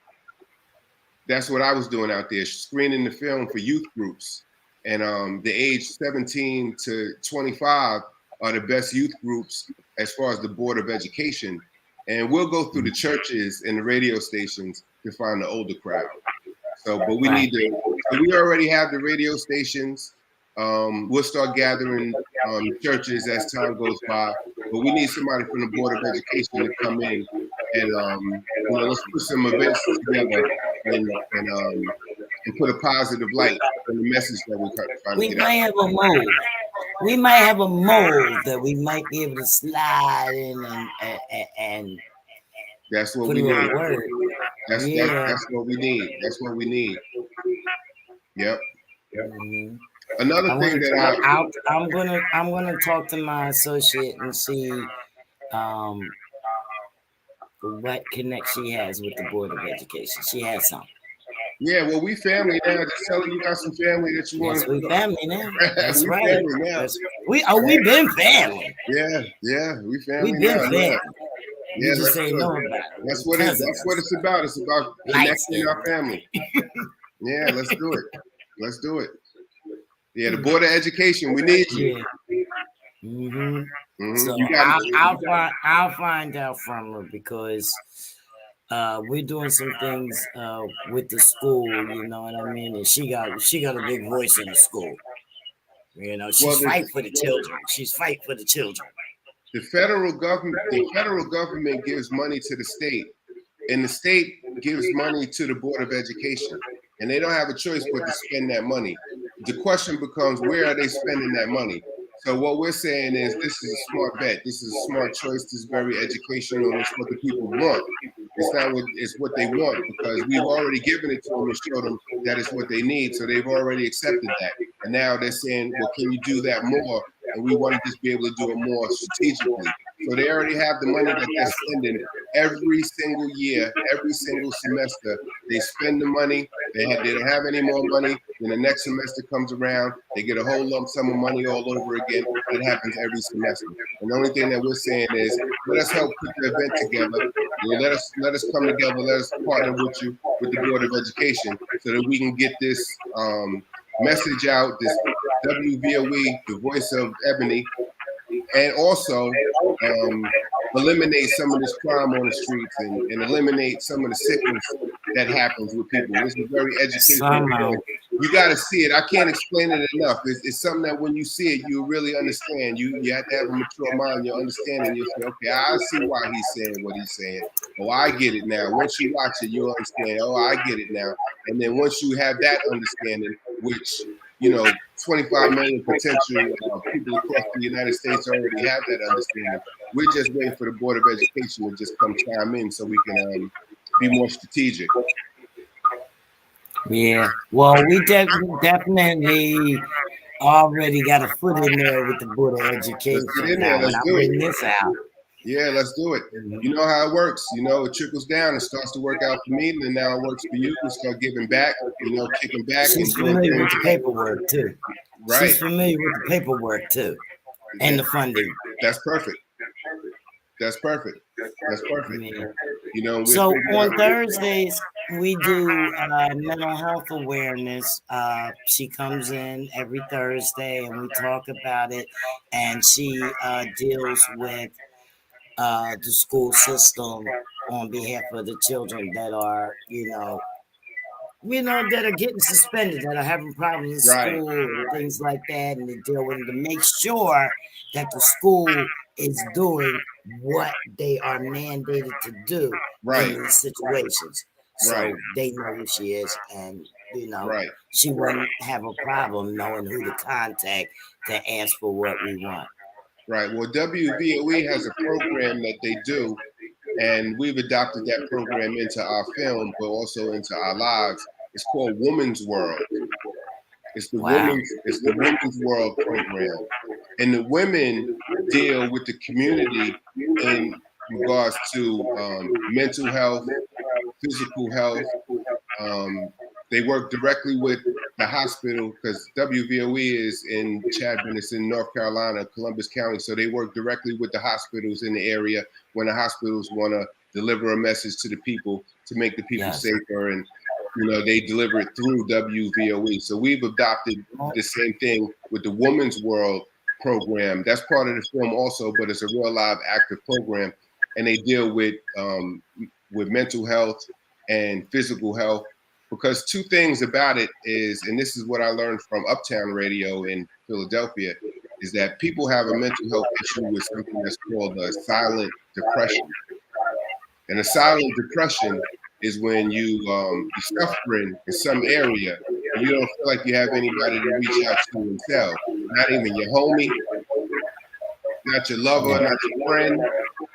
That's what I was doing out there, screening the film for youth groups. And the age 17 to 25 are the best youth groups as far as the Board of Education. And we'll go through the churches and the radio stations to find the older crowd. So, but we need to, so we already have the radio stations. We'll start gathering churches as time goes by, but we need somebody from the Board of Education to come in and let's put some events together and put a positive light on the message that we're trying to get out. We might have a mold. We might have a mold that we might be able to slide in and that's what put we a need. Word. That's what we need. That's what we need. Yep. Mm-hmm. Another thing that I'm gonna talk to my associate and see what connection she has with the Board of Education. She has some. Yeah, well, we family now. Just telling you got some family that you want. Yes, we family now. That's we right. Family now. We've been family. Yeah, we family. We've been now. family. Yeah. You just ain't know about it. That's what it's about. It's about connecting our family. Yeah, let's do it. Let's do it. Yeah, the Board of Education, we need you. Yeah. Mm-hmm. Mm-hmm. So I'll find out from her because we're doing some things with the school, you know what I mean? And she got a big voice in the school. You know, she's fighting for the children. She's fighting for the children. The federal government gives money to the state, and the state gives money to the Board of Education, and they don't have a choice but to spend that money. The question becomes, where are they spending that money? So what we're saying is, this is a smart bet. This is a smart choice. This is very educational. It's what the people want. It's what they want, because we've already given it to them and showed them that it's what they need. So they've already accepted that. And now they're saying, well, can you do that more? And we want to just be able to do it more strategically. So they already have the money that they're spending every single year, every single semester. They spend the money They don't have any more money. Then the next semester comes around, they get a whole lump sum of money all over again. It happens every semester. And the only thing that we're saying is, let us help put the event together. Let us come together. Let us partner with you, with the Board of Education, so that we can get this message out. This WVOE, the voice of Ebony, and also eliminate some of this crime on the streets and eliminate some of the sickness that happens with people. This is very educational. You got to see it. I can't explain it enough. It's something that when you see it, you really understand. You have to have a mature mind. You're understanding. You say, okay, I see why he's saying what he's saying. Oh, I get it now. Once you watch it, you'll understand. Oh, I get it now. And then once you have that understanding, which 25 million potential people across the United States already have that understanding. We're just waiting for the Board of Education to just come chime in so we can be more strategic. Yeah, well, we definitely already got a foot in there with the Board of Education. Let's get in there. Let's do it. This out. Yeah, let's do it. You know how it works. It trickles down. It starts to work out for me, and now it works for you. We start giving back, kicking back. She's familiar with the paperwork, too. Right. She's familiar with the paperwork, too, and the funding. That's perfect. That's perfect. That's perfect. Yeah. So on Thursdays, we do mental health awareness. She comes in every Thursday, and we talk about it, and she deals with the school system on behalf of the children that are, that are getting suspended, that are having problems in school and things like that, and they deal with it to make sure that the school is doing what they are mandated to do in these situations. So they know who she is, and she wouldn't have a problem knowing who to contact to ask for what we want. Right. Well, WVOE has a program that they do, and we've adopted that program into our film, but also into our lives. It's called Women's World. It's the Women's World program, and the women deal with the community in regards to mental health, physical health. They work directly with the hospital because WVOE is in Chadron, it's in North Carolina, Columbus County. So they work directly with the hospitals in the area when the hospitals want to deliver a message to the people to make the people safer. And, they deliver it through WVOE. So we've adopted the same thing with the Women's World program. That's part of the film also, but it's a real live active program. And they deal with mental health and physical health. Because two things about it is, and this is what I learned from Uptown Radio in Philadelphia, is that people have a mental health issue with something that's called a silent depression. And a silent depression is when you're suffering in some area and you don't feel like you have anybody to reach out to and tell. Not even your homie, not your lover, not your friend,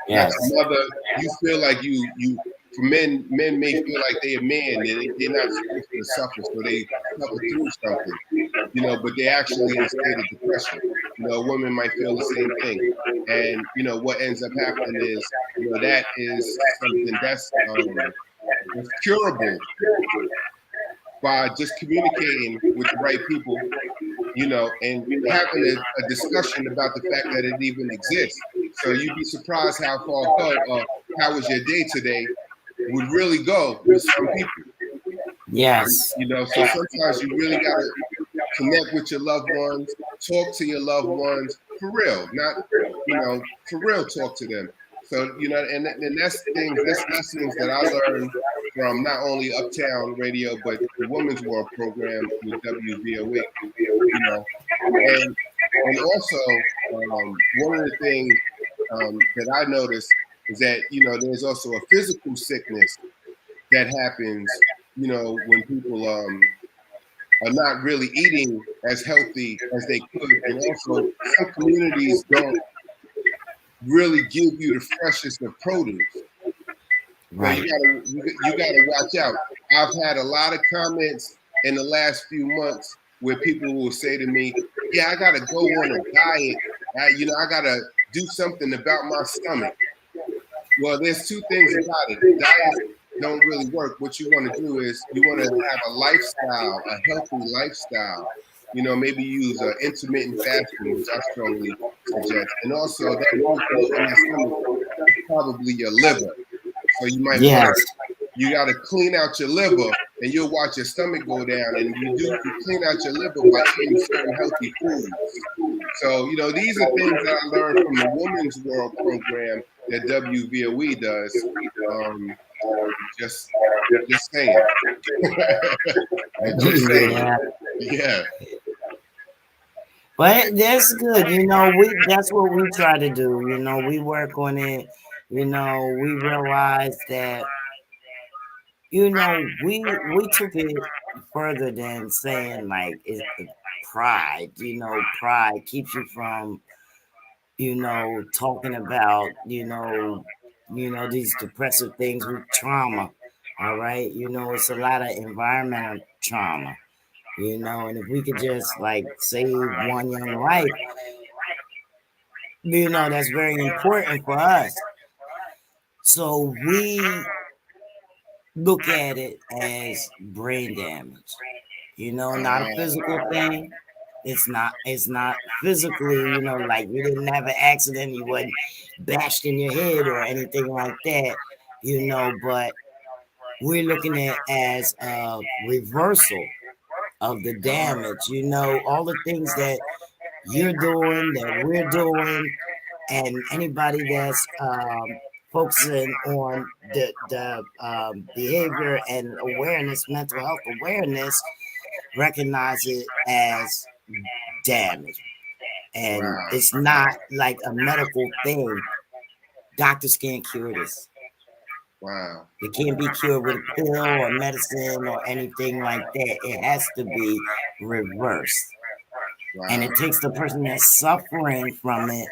not your mother. You feel like you for men may feel like they're a man, they're not supposed to suffer, so they suffer through something, but they actually in a state of depression. Women might feel the same thing. And, what ends up happening is, that is something that's curable by just communicating with the right people, and having a discussion about the fact that it even exists. So you'd be surprised how far how was your day today would really go with some people. Yes. So sometimes you really got to connect with your loved ones, talk to your loved ones for real, not, for real talk to them. So, and that's lessons that I learned from not only Uptown Radio, but the Women's World program with WVOE, and also one of the things that I noticed is that, there's also a physical sickness that happens, when people are not really eating as healthy as they could. And also some communities don't really give you the freshest of produce. Right. You gotta watch out. I've had a lot of comments in the last few months where people will say to me, yeah, I gotta go on a diet. I gotta do something about my stomach. Well, there's two things about it. don't really work. What you want to do is you want to have a lifestyle, a healthy lifestyle. You know, maybe use intermittent fasting, which I strongly suggest. And also that first meat in that stomach is probably your liver. So you might want Yes. to, you got to clean out your liver, and you'll watch your stomach go down. And you clean out your liver by eating certain healthy foods. So, you know, these are things that I learned from the Women's World program that WVOE does. Just saying. Just saying. Yeah. Yeah. But that's good. You know, that's what we try to do. You know, we work on it. You know, we realize that, you know, we took it further than saying like pride. You know, pride keeps you from, you know, talking about, these depressive things with trauma. All right. You know, it's a lot of environmental trauma, you know, and if we could just like save one young life, you know, that's very important for us. So we look at it as brain damage, you know, not a physical thing. It's not physically, you know, like you didn't have an accident, you wasn't bashed in your head or anything like that, you know, but we're looking at it as a reversal of the damage, you know, all the things that you're doing, that we're doing, and anybody that's focusing on the behavior and awareness, mental health awareness, recognize it as damage. And Wow. it's not like a medical thing. Doctors can't cure this. Wow. It can't be cured with a pill or medicine or anything like that. It has to be reversed. Wow. And it takes the person that's suffering from it,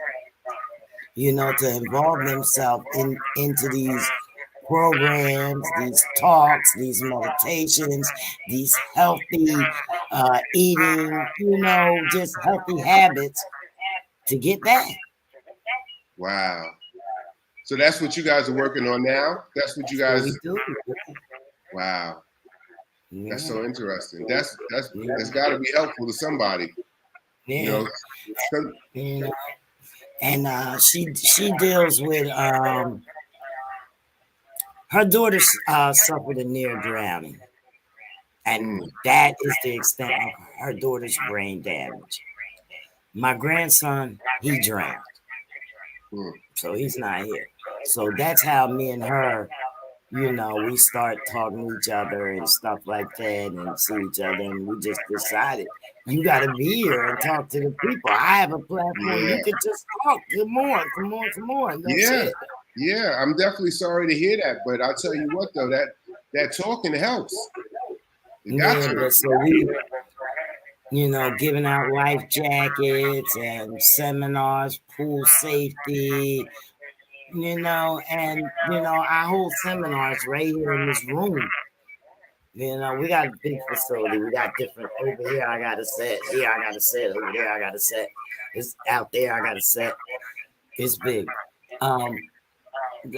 you know, to involve themselves into these programs, these talks, these meditations, these healthy eating, you know, just healthy habits to get that. Wow. So that's what you guys are working on now? That's what you What guys. we do. Wow. Yeah. That's so interesting. That's got to be helpful to somebody. Yeah. You know. You know. And she deals with her daughter suffered a near drowning, and that is the extent of her daughter's brain damage. My grandson, he drowned, so he's not here. So that's how me and her, you know, we start talking to each other and stuff like that, and see each other, and we just decided you got to be here and talk to the people. I have a platform. Yeah. You could just talk. Come on. That's it. Yeah, I'm definitely sorry to hear that, but I'll tell you what though, that talking helps. But so we, you know, giving out life jackets and seminars, pool safety, you know, and you know, I hold seminars right here in this room. You know, we got a big facility. We got different over here. I got a set. Here I got a set. Over there I got a set. It's out there. I got a set. It's big.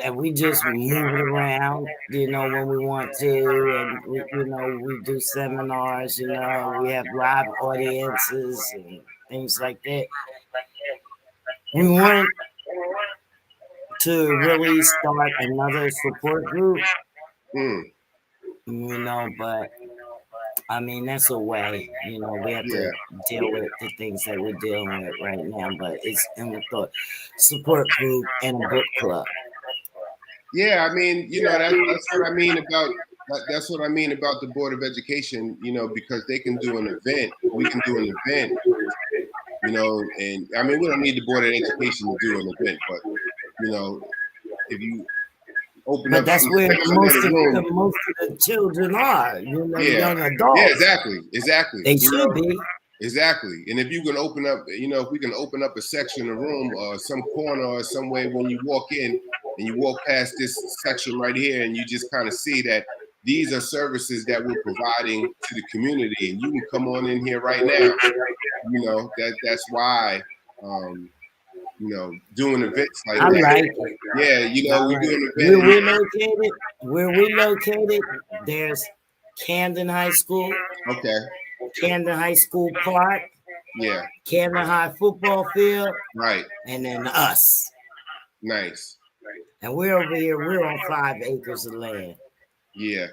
And we just move it around, you know, when we want to, and you know, we do seminars, you know, we have live audiences and things like that. We want to really start another support group, you know, but I mean, that's a way, you know, we have to deal with the things that we're dealing with right now, but it's in the thought support group and a book club. Yeah, I mean, you know, that's what I mean about the Board of Education, you know, because they can do an event. We can do an event, you know, and I mean, we don't need the Board of Education to do an event, but you know, if you open up that's some where most of room, the children are, you know, yeah, young adults. Yeah, exactly. They should be. Exactly. And if you can open up, you know, if we can open up a section of room or some corner or some way when you walk in and you walk past this section right here and you just kind of see that these are services that we're providing to the community and you can come on in here right now. You know, that's why, doing events like I that. like it. Yeah, we do an Where event. we located, there's Camden High School. Okay. Camden High School Park. Yeah. Camden High football field. Right. And then us. Nice. And we're over here. We're on 5 acres of land. Yeah.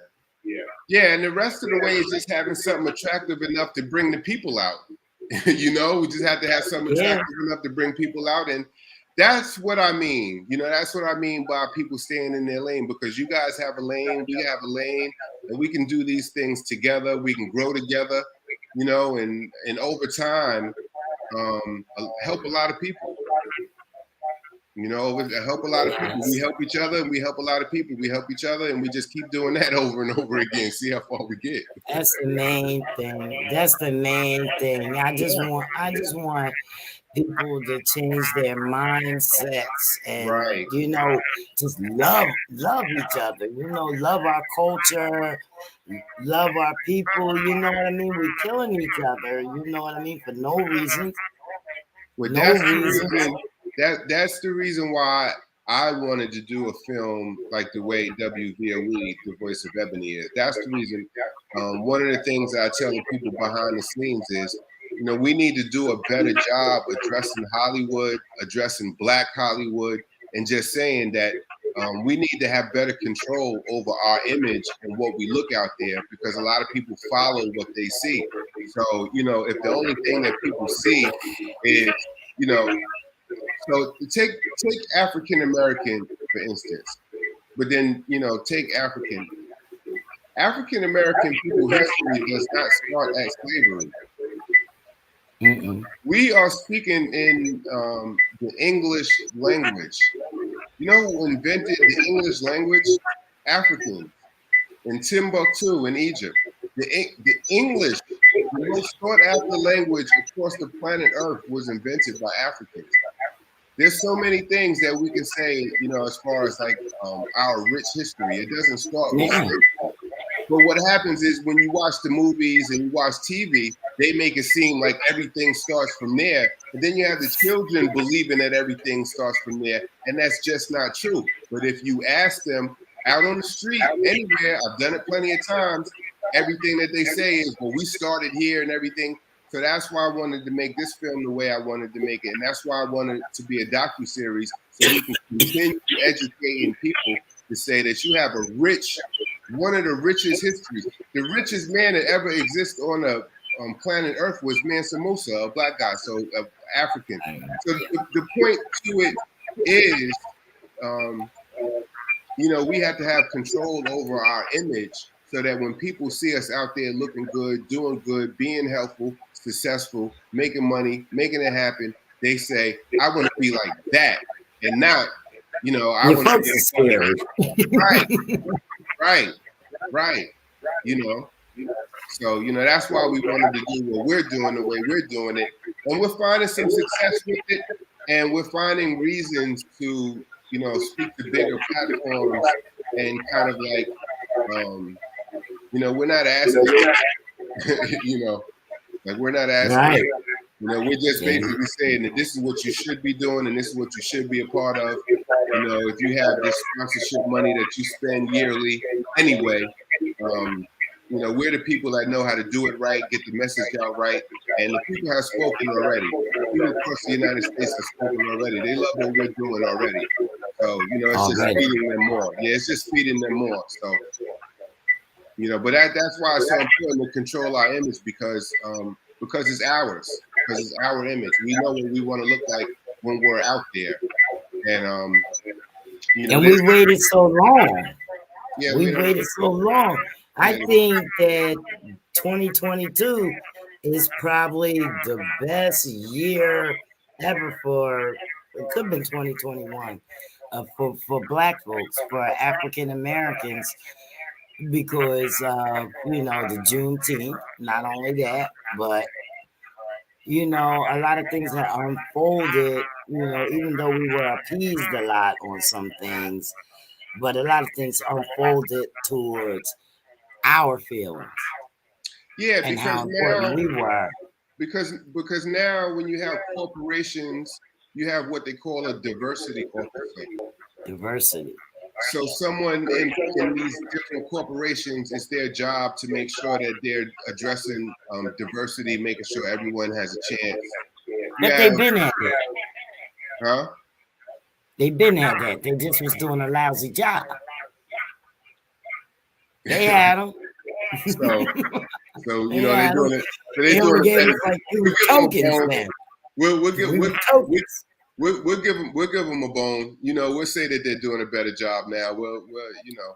Yeah, and the rest of the way is just having something attractive enough to bring the people out. We just have to have something attractive enough to bring people out. And that's what I mean. That's what I mean by people staying in their lane, because you guys have a lane, we have a lane, and we can do these things together. We can grow together, and over time, help a lot of people. Help a lot of people. We help each other, and we help a lot of people. We help each other, and we just keep doing that over and over again. See how far we get. That's the main thing. That's the main thing. I just want people to change their mindsets and just love each other. Love our culture, love our people. You know what I mean? We're killing each other. You know what I mean? For no reason. Well, that's the reason why I wanted to do a film like the way WVOE, The Voice of Ebony, is. That's the reason. One of the things I tell the people behind the scenes is, we need to do a better job addressing Hollywood, addressing Black Hollywood, and just saying that we need to have better control over our image and what we look out there, because a lot of people follow what they see. So, if the only thing that people see is, so take African American, for instance, but then, take African American people history does not start at slavery. We are speaking in the English language. You know who invented the English language? Africans in Timbuktu in Egypt. The English, the most sought after language across the planet Earth, was invented by Africans. There's so many things that we can say, as far as like our rich history. It doesn't start with slavery. But what happens is when you watch the movies and you watch TV, they make it seem like everything starts from there. And then you have the children believing that everything starts from there. And that's just not true. But if you ask them out on the street, anywhere, I've done it plenty of times, everything that they say is, well, we started here and everything. So that's why I wanted to make this film the way I wanted to make it. And that's why I wanted it to be a docuseries, so we can continue educating people to say that you have one of the richest histories. The richest man that ever existed on the planet Earth was Mansa Musa, a Black guy, so African. So the point to it is, we have to have control over our image, so that when people see us out there looking good, doing good, being helpful, successful, making money, making it happen, they say, I want to be like that, and not, I want to be scary. Right. So, that's why we wanted to do what we're doing the way we're doing it. And we're finding some success with it. And we're finding reasons to, speak to bigger platforms and kind of like, we're not asking, like we're not asking, right. We're just basically saying that this is what you should be doing and this is what you should be a part of. If you have this sponsorship money that you spend yearly anyway, we're the people that know how to do it right, get the message out right, and the people have spoken already. People across the United States have spoken already. They love what we're doing already. So, it's just feeding them more. Yeah, it's just feeding them more. So, but that's why it's so important to control our image, because it's ours, because it's our image. We know what we want to look like when we're out there. And and we waited so long. Yeah, we waited so long. I think that 2022 is probably the best year ever for, it could have been 2021, for Black folks, for African Americans, because the Juneteenth, not only that, but a lot of things have unfolded, even though we were appeased a lot on some things, but a lot of things unfolded towards our feelings. Yeah, and how important we were. Because now when you have corporations, you have what they call a diversity officer. Diversity. So someone in these different corporations, it's their job to make sure that they're addressing diversity, making sure everyone has a chance. But Yeah. they've been at that. Huh? They've been at that. They just was doing a lousy job. They had them. So you know they're doing it. So they're only doing gave it. us like 3 tokens, man. We'll give tokens. them a bone. You know, we'll say that they're doing a better job now. Well, you know,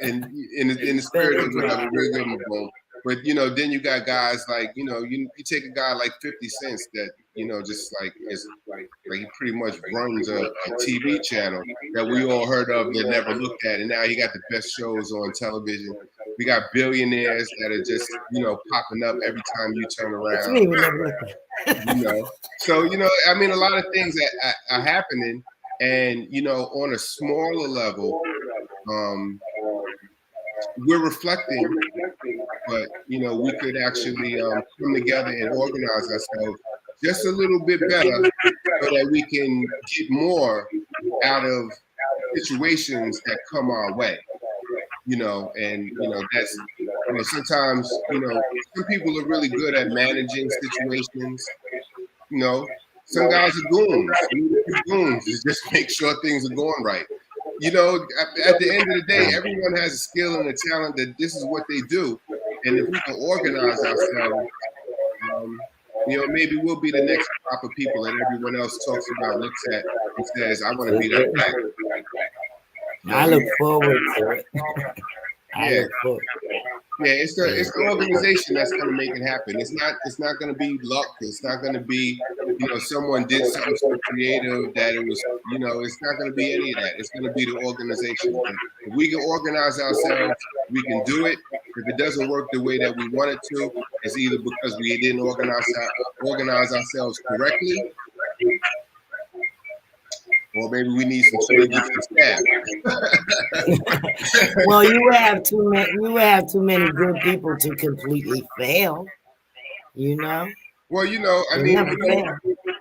and in the spirit of whatever, we'll give them a bone. But you know, then you got guys like, you know, you take a guy like 50 Cent that, you know, just like is like he pretty much runs a TV channel that we all heard of that never looked at, and now he got the best shows on television. We got billionaires that are just, you know, popping up every time you turn around. You know, so you know, I mean, a lot of things that are happening, and you know, on a smaller level, we're reflecting, but you know, we could actually come together and organize ourselves just a little bit better, so that we can get more out of situations that come our way. You know, and you know, that's, you know, sometimes, you know, some people are really good at managing situations. You know, some guys are goons. You need to be goons to just make sure things are going right. You know, at the end of the day, everyone has a skill and a talent that this is what they do. And if we can organize ourselves, you know, maybe we'll be the next crop of people that everyone else talks about, looks at, and says, I want to be that guy. I look forward to it. Yeah. Yeah, it's the organization that's going to make it happen. It's not going to be luck. It's not going to be, you know, someone did something so creative that it was, you know, it's not going to be any of that. It's going to be the organization. If we can organize ourselves, we can do it. If it doesn't work the way that we want it to, it's either because we didn't organize ourselves correctly, or maybe we need some changes in staff. Well, you would have too many. You would have too many good people to completely fail. You know. Well, you know, I mean,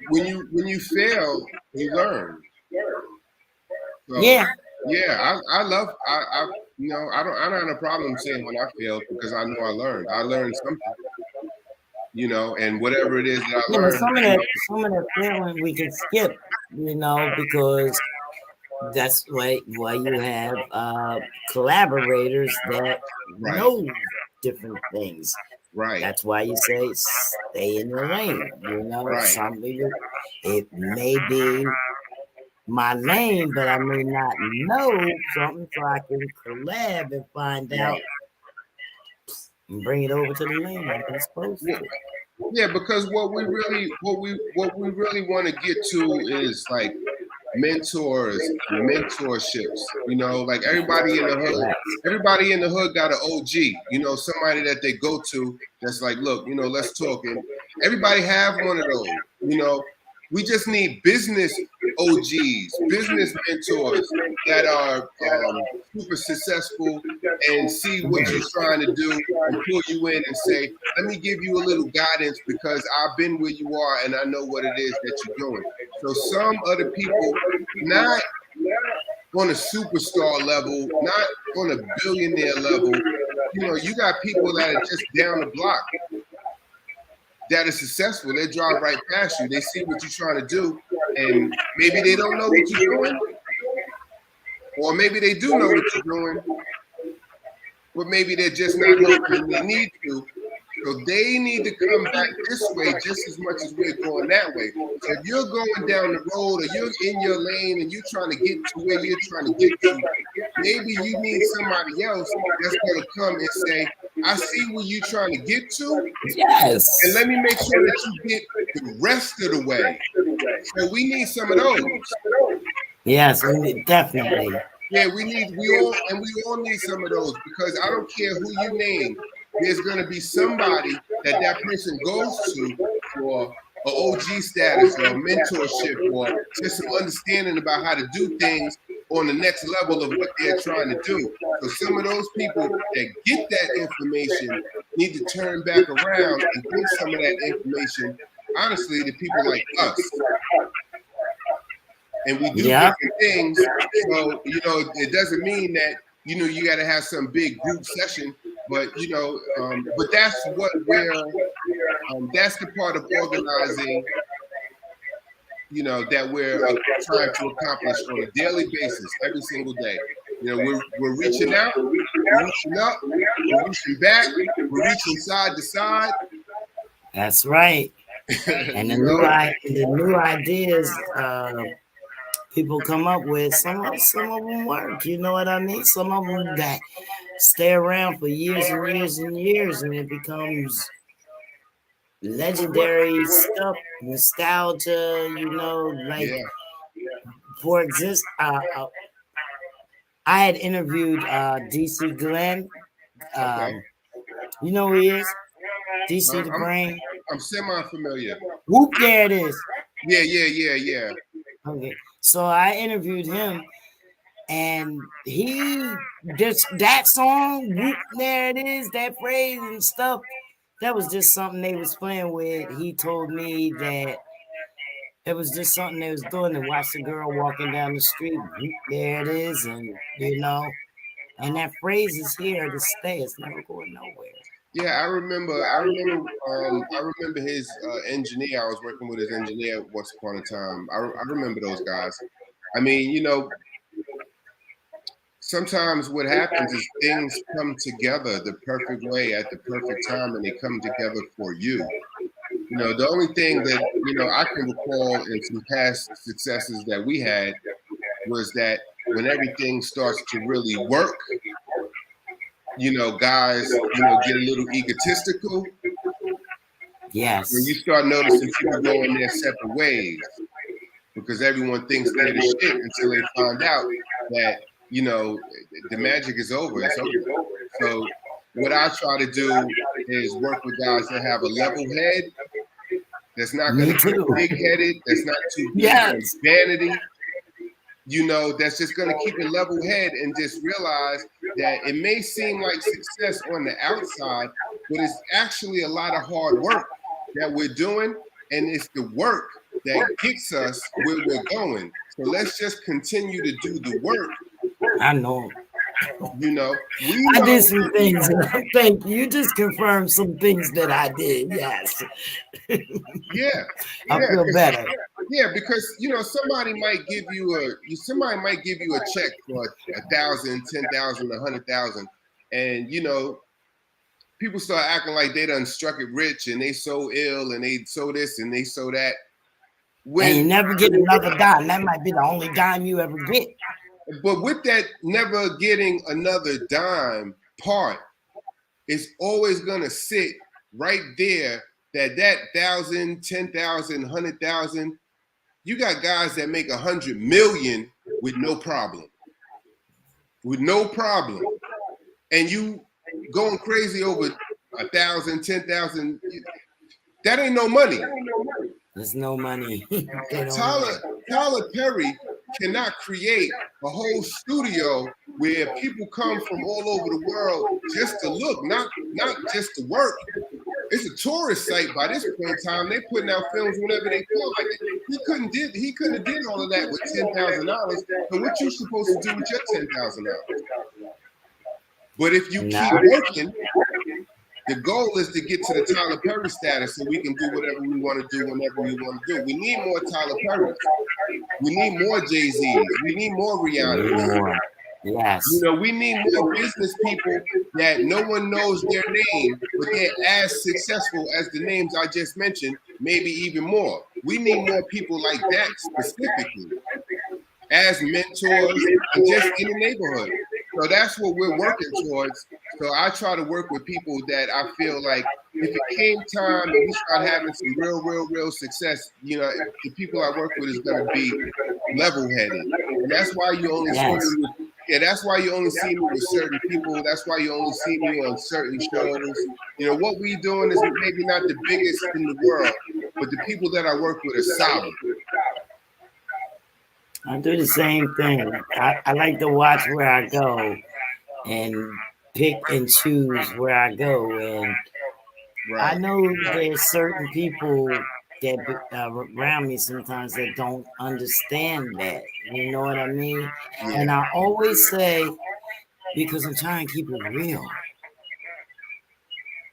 when you fail, you learn. So, yeah. Yeah, I you know, I don't have a problem saying when I failed, because I know I learned. I learned something. You know, and whatever it is that I learned. Some of that failing we can skip. You know, because that's why you have collaborators that know different things. Right. That's why you say stay in your lane. You know, something it may be my lane, but I may not know something, so I can collab and find out and bring it over to the lane like I'm supposed to. Yeah, because what we really want to get to is like mentors, mentorships. You know, like everybody in the hood got an OG. You know, somebody that they go to that's like, look, you know, let's talk. And everybody have one of those. You know, we just need business OGs, business mentors that are super successful and see what you're trying to do and pull you in and say, let me give you a little guidance because I've been where you are and I know what it is that you're doing. So some other people, not on a superstar level, not on a billionaire level, you know, you got people that are just down the block that are successful. They drive right past you. They see what you're trying to do, and maybe they don't know what you're doing, or maybe they do know what you're doing, but maybe they're just not helping and they need to. So they need to come back this way just as much as we're going that way. So if you're going down the road or you're in your lane and you're trying to get to where you're trying to get to, maybe you need somebody else that's going to come and say, I see where you're trying to get to. Yes. And let me make sure that you get the rest of the way. So we need some of those. Yes, definitely. Yeah, we all need some of those, because I don't care who you name. There's going to be somebody that person goes to for an OG status or a mentorship or just some understanding about how to do things on the next level of what they're trying to do. So some of those people that get that information need to turn back around and give some of that information, honestly, to people like us. and we do Yeah. different things. So, you know, it doesn't mean that, you know, you got to have some big group session, but, you know, but that's what that's the part of organizing, you know, that we're trying to accomplish on a daily basis, every single day. You know, we're reaching out, we're reaching up, we're reaching back, we're reaching side to side. That's right. And the new ideas people come up with, some of them work. You know what I mean? Some of them that stay around for years and years and years, and it becomes legendary stuff, nostalgia. You know, like for exist. I had interviewed DC Glenn. Okay. You know who he is? DC the Brain. I'm semi-familiar. Whoop, there it is. Yeah. Okay, so I interviewed him, and he just that song, whoop, there it is, that phrase and stuff. That was just something they was playing with. He told me that it was just something they was doing to watch the girl walking down the street. Whoop, there it is, and you know, and that phrase is here to stay. It's never going nowhere. Yeah, I remember his engineer. I was working with his engineer once upon a time. I remember those guys. I mean, you know, sometimes what happens is things come together the perfect way at the perfect time, and they come together for you. You know, the only thing that, you know, I can recall in some past successes that we had was that when everything starts to really work, you know, guys, you know, get a little egotistical. Yes. When you start noticing people going their separate ways, because everyone thinks they're the shit until they find out that, you know, the magic is over. It's over. So what I try to do is work with guys that have a level head, that's not going to be big-headed, that's not too big on vanity. You know, that's just going to keep a level head and just realize that it may seem like success on the outside, but it's actually a lot of hard work that we're doing, and it's the work that gets us where we're going. So let's just continue to do the work. I know. You know, I did some things. Thank you. You just confirmed some things that I did. Yes. Yeah. I feel better. Yeah, because, you know, somebody might give you a check for 1,000, 10,000, 100,000, and, you know, people start acting like they done struck it rich and they so ill and they so this and they so that. And you never get another dime. That might be the only dime you ever get. But with that never getting another dime part, it's always gonna sit right there that 1,000, 10,000, 100,000. You got guys that make 100 million with no problem. And you going crazy over 1,000, 10,000. That ain't no money. There's no money. Tyler Perry cannot create a whole studio where people come from all over the world just to look, not just to work. It's a tourist site by this point in time. They're putting out films whenever they feel like it. He couldn't have did all of that with $10,000. So what you supposed to do with your $10,000? But if you keep working, the goal is to get to the Tyler Perry status so we can do whatever we want to do whenever we want to do. We need more Tyler Perrys. We need more Jay-Z's. We need more Rihanna's. Yes. You know, we need more business people that no one knows their name, but they're as successful as the names I just mentioned, maybe even more. We need more people like that specifically as mentors and just in the neighborhood. So that's what we're working towards. So I try to work with people that I feel like if it came time and we start having some real success, you know, the people I work with is going to be level-headed. And that's why you only see me with, that's why you only see me with certain people. That's why you only see me on certain shows. You know, what we doing is maybe not the biggest in the world, but the people that I work with are solid. I do the same thing. I like to watch where I go and pick and choose where I go. And I know there's certain people that around me sometimes that don't understand that. You know what I mean? Yeah. And I always say, because I'm trying to keep it real.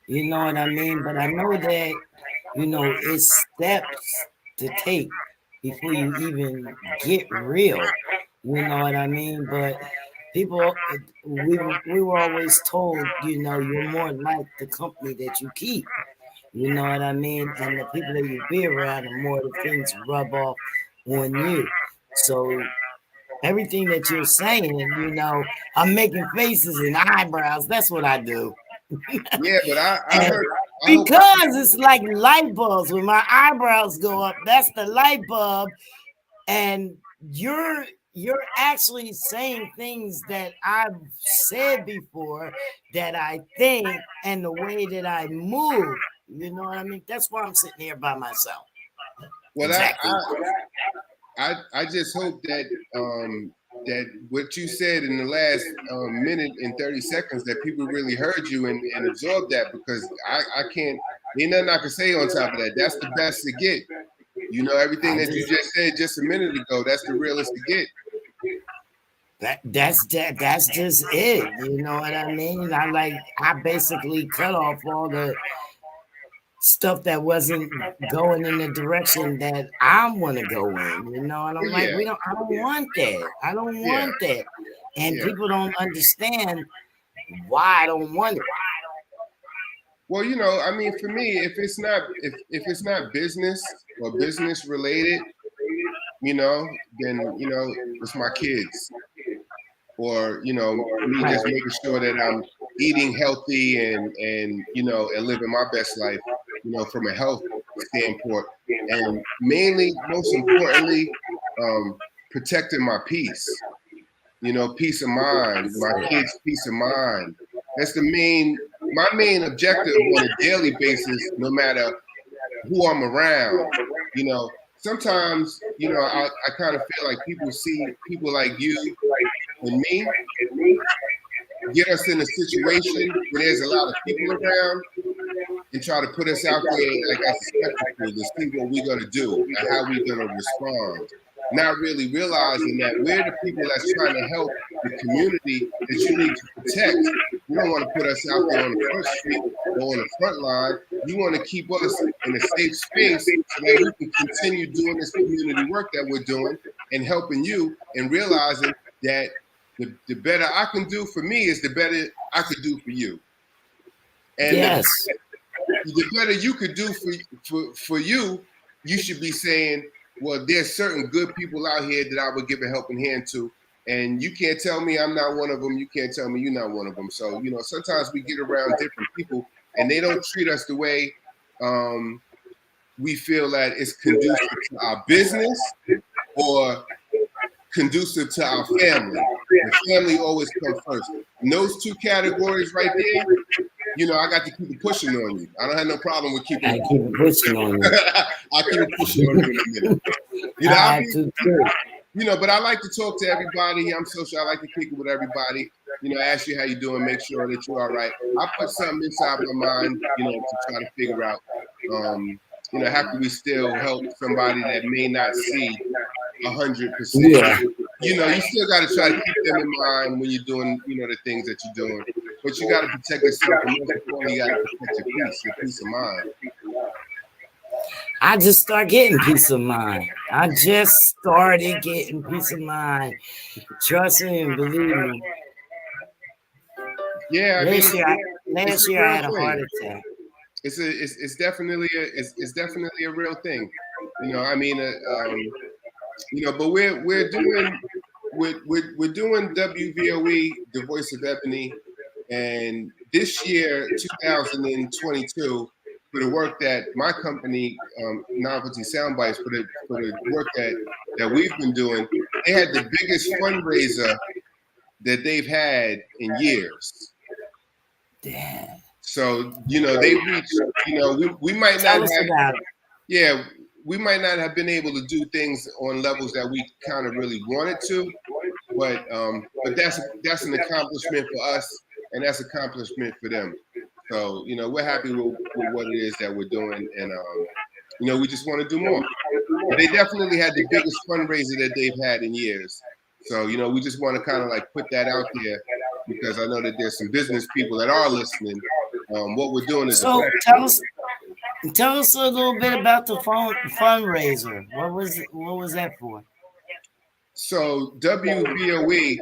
You know what I mean? But I know that, it's steps to take before you even get real. You know what I mean? But people, we were always told, you're more like the company that you keep. You know what I mean? And the people that you be around, the more the things rub off on you. So everything that you're saying, I'm making faces and eyebrows. That's what I do. Yeah, but I And heard. I hope. because it's like light bulbs. When my eyebrows go up, that's the light bulb. And you're actually saying things that I've said before that I think and the way that I move. You know what I mean? That's why I'm sitting here by myself. Well, Exactly. I just hope that that what you said in the last minute and 30 seconds, that people really heard you and absorbed that, because I can't. Ain't nothing I can say on top of that. That's the best to get. Everything that you just said just a minute ago, that's the realest to get. That's just it. You know what I mean? I basically cut off all the stuff that wasn't going in the direction that I want to go in, and I'm like, Yeah. I don't want that. I don't Yeah. want that. And Yeah. people don't understand why I don't want it. Well, I mean, for me, if it's not business or business related, then it's my kids, or me just making sure that I'm eating healthy and living my best life, from a health standpoint, and mainly, most importantly, protecting my peace. Peace of mind, my kids' peace of mind. That's my main objective on a daily basis, no matter who I'm around. Sometimes, I kind of feel like people see people like you and me get us in a situation where there's a lot of people around and try to put us out there like as a spectacle to see what we're going to do and how we're going to respond. Not really realizing that we're the people that's trying to help the community that you need to protect. You don't want to put us out there on the front street or on the front line. You want to keep us in a safe space so that we can continue doing this community work that we're doing and helping you, and realizing that the better I can do for me is the better I could do for you. And yes. The better you could do for you, you should be saying, well, there's certain good people out here that I would give a helping hand to. And you can't tell me I'm not one of them. You can't tell me you're not one of them. So, sometimes we get around different people and they don't treat us the way we feel that it's conducive to our business or conducive to our family. The family always comes first. In those two categories right there, I got to keep it pushing on you. I don't have no problem with keeping it pushing on you. I'll keep it pushing on you in a minute. But I like to talk to everybody. I'm social. I like to kick it with everybody. Ask you how you doing, make sure that you're all right. I put something inside my mind, to try to figure out, how can we still help somebody that may not see 100%. Yeah. You still got to try to keep them in mind when you're doing, the things that you're doing. But you got to protect yourself, and most importantly, you got to protect your peace of mind. I just started getting peace of mind. I just started getting peace of mind. Trust me and believe me. Yeah, last year I had a heart attack. It's definitely a real thing. But we're doing WVOE, the Voice of Ebony, and this year, 2022, for the work that my company, Novelty Soundbytes, for the work that we've been doing, they had the biggest fundraiser that they've had in years. Damn. So they reached. We might not have. Yeah, we might not have been able to do things on levels that we kind of really wanted to, but that's an accomplishment for us, and that's an accomplishment for them. So we're happy with what it is that we're doing, and We just want to do more. But they definitely had the biggest fundraiser that they've had in years. So, we just want to kind of like put that out there because I know that there's some business people that are listening. What we're doing is So tell us a little bit about the fundraiser. What was that for? So WVOE,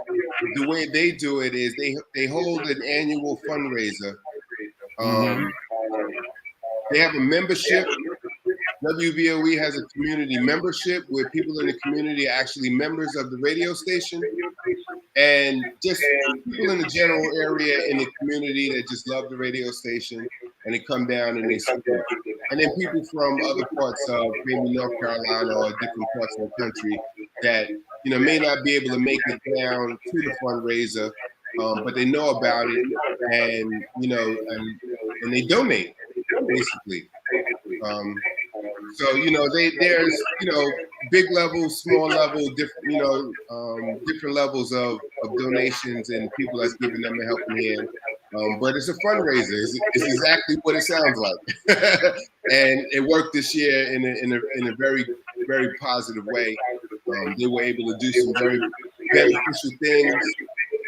the way they do it is they hold an annual fundraiser. They have a membership. WVOE has a community membership where people in the community are actually members of the radio station, and just people in the general area in the community that just love the radio station and they come down and they support. And then people from other parts of maybe North Carolina or different parts of the country that may not be able to make it down to the fundraiser, but they know about it, and and they donate basically. So there's big level, small level, different different levels of donations and people that's giving them a helping hand. But it's a fundraiser. It's exactly what it sounds like, and it worked this year in a very, very positive way. They were able to do some very beneficial things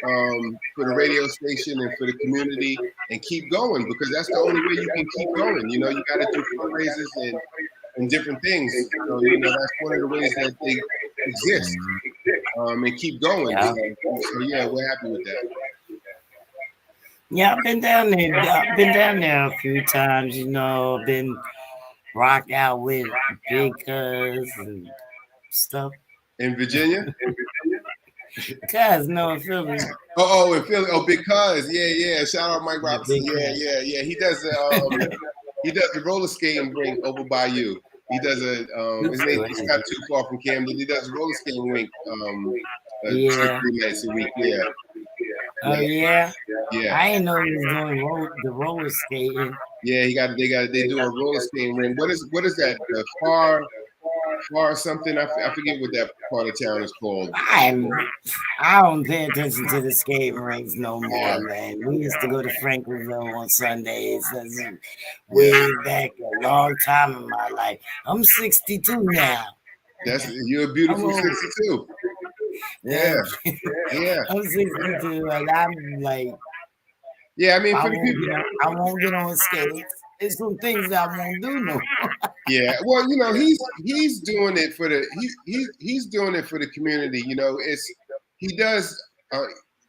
for the radio station and for the community, and keep going, because that's the only way you can keep going. You got to do fundraisers and different things. So that's one of the ways that they exist and keep going. Yeah. So yeah, we're happy with that. Yeah, I've been down there. I've been down there a few times. Been rocked out with Big Cuz and stuff. In Virginia? Cuz, no, in Philly. Oh, in Philly. Oh, Big Cuz. Yeah. Shout out Mike Robinson. Yeah. He does the roller skating rink over by you. He does it's not too far from Camden. He does a roller skating rink 2-3 nights a week. Yeah. Oh yeah. Yeah. I didn't know he was doing the roller skating. Yeah, they do a roller skating rink. What is that? The far something? I forget what that part of town is called. I don't pay attention to the skating rinks no more, man. We used to go to Franklinville on Sundays. That's way back a long time in my life. I'm 62 now. You're a beautiful 62. Yeah. I'm 62, and I'm like, yeah. I mean, for the people, I won't get on skates. There's some things that I won't do no more. Yeah, well, he's doing it for the he's doing it for the community. He does.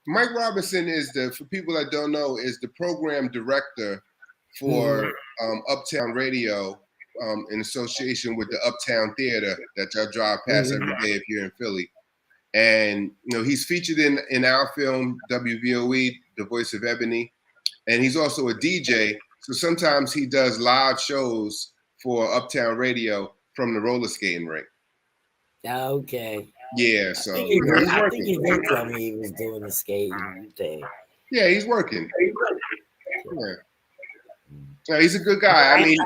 Mike Robinson is for people that don't know, is the program director for Uptown Radio in association with the Uptown Theater that y'all drive past every day if you're in Philly. And he's featured in our film WVOE, The Voice of Ebony, and he's also a DJ. So sometimes he does live shows for Uptown Radio from the roller skating rink. Okay. Yeah, so I think he did tell me he was doing the skating thing. Yeah, he's working. Yeah, he's a good guy. I mean,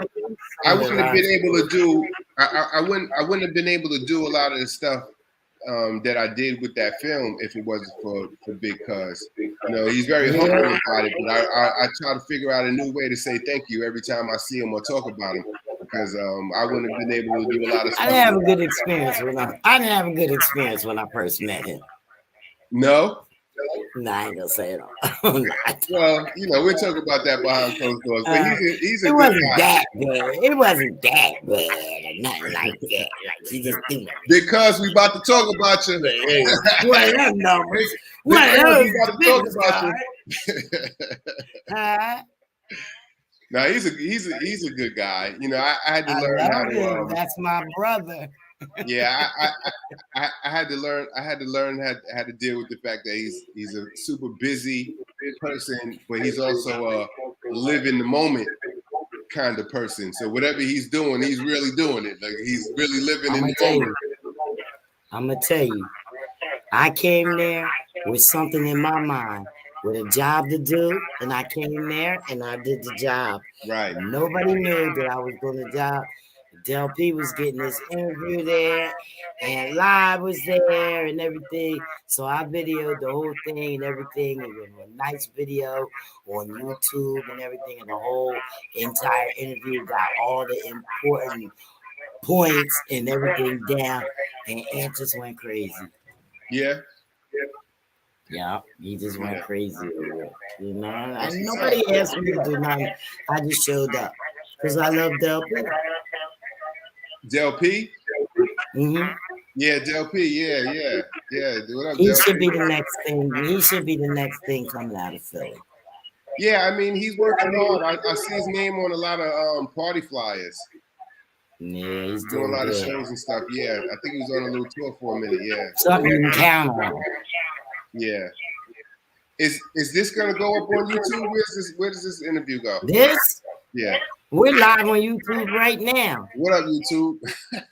I wouldn't have been able to do. I wouldn't have been able to do a lot of the stuff that I did with that film if it wasn't for Big Cuz. He's very humble about it, but I try to figure out a new way to say thank you every time I see him or talk about him, because I wouldn't have been able to do a lot of stuff. I didn't have a good experience when I first met him. No? No, I ain't gonna say it all. Well, we'll talk about that behind closed doors. But he's a it good wasn't guy. that bad. It wasn't that bad or nothing like that. Like he just do that. Because we about to talk about you. What are them numbers? What are we about to talk about you? No, he's a good guy. I had to learn how to. That's my brother. Yeah, I had to learn. I had to learn how to deal with the fact that he's a super busy person, but he's also a live in the moment kind of person. So whatever he's doing, he's really doing it. Like he's really living in the moment. I'm gonna tell you, I came there with something in my mind, with a job to do, and I came there and I did the job. Right. Nobody knew that I was doing the job. Del P was getting this interview there, and Live was there and everything. So I videoed the whole thing and everything, and it was a nice video on YouTube and everything, and the whole entire interview got all the important points and everything down, and Ant just went crazy. Yeah. Yeah, he just went Yeah. crazy over it. You know, That's and what's nobody up. asked me to do nothing. I just showed up because I love Del P. Del P? Mm-hmm. Yeah, Del P. Yeah. What up, He Del should P? be the next thing. He should be the next thing coming out of Philly. Yeah, I mean, he's working hard. I see his name on a lot of party flyers. Yeah, he's Doing a doing lot of good. shows and stuff. Yeah, I think he was on a little tour for a minute. Yeah. Something you can count on. Yeah. Is this gonna go up on YouTube? Where does this interview go? This? Yeah. We're live on YouTube right now. What up, YouTube?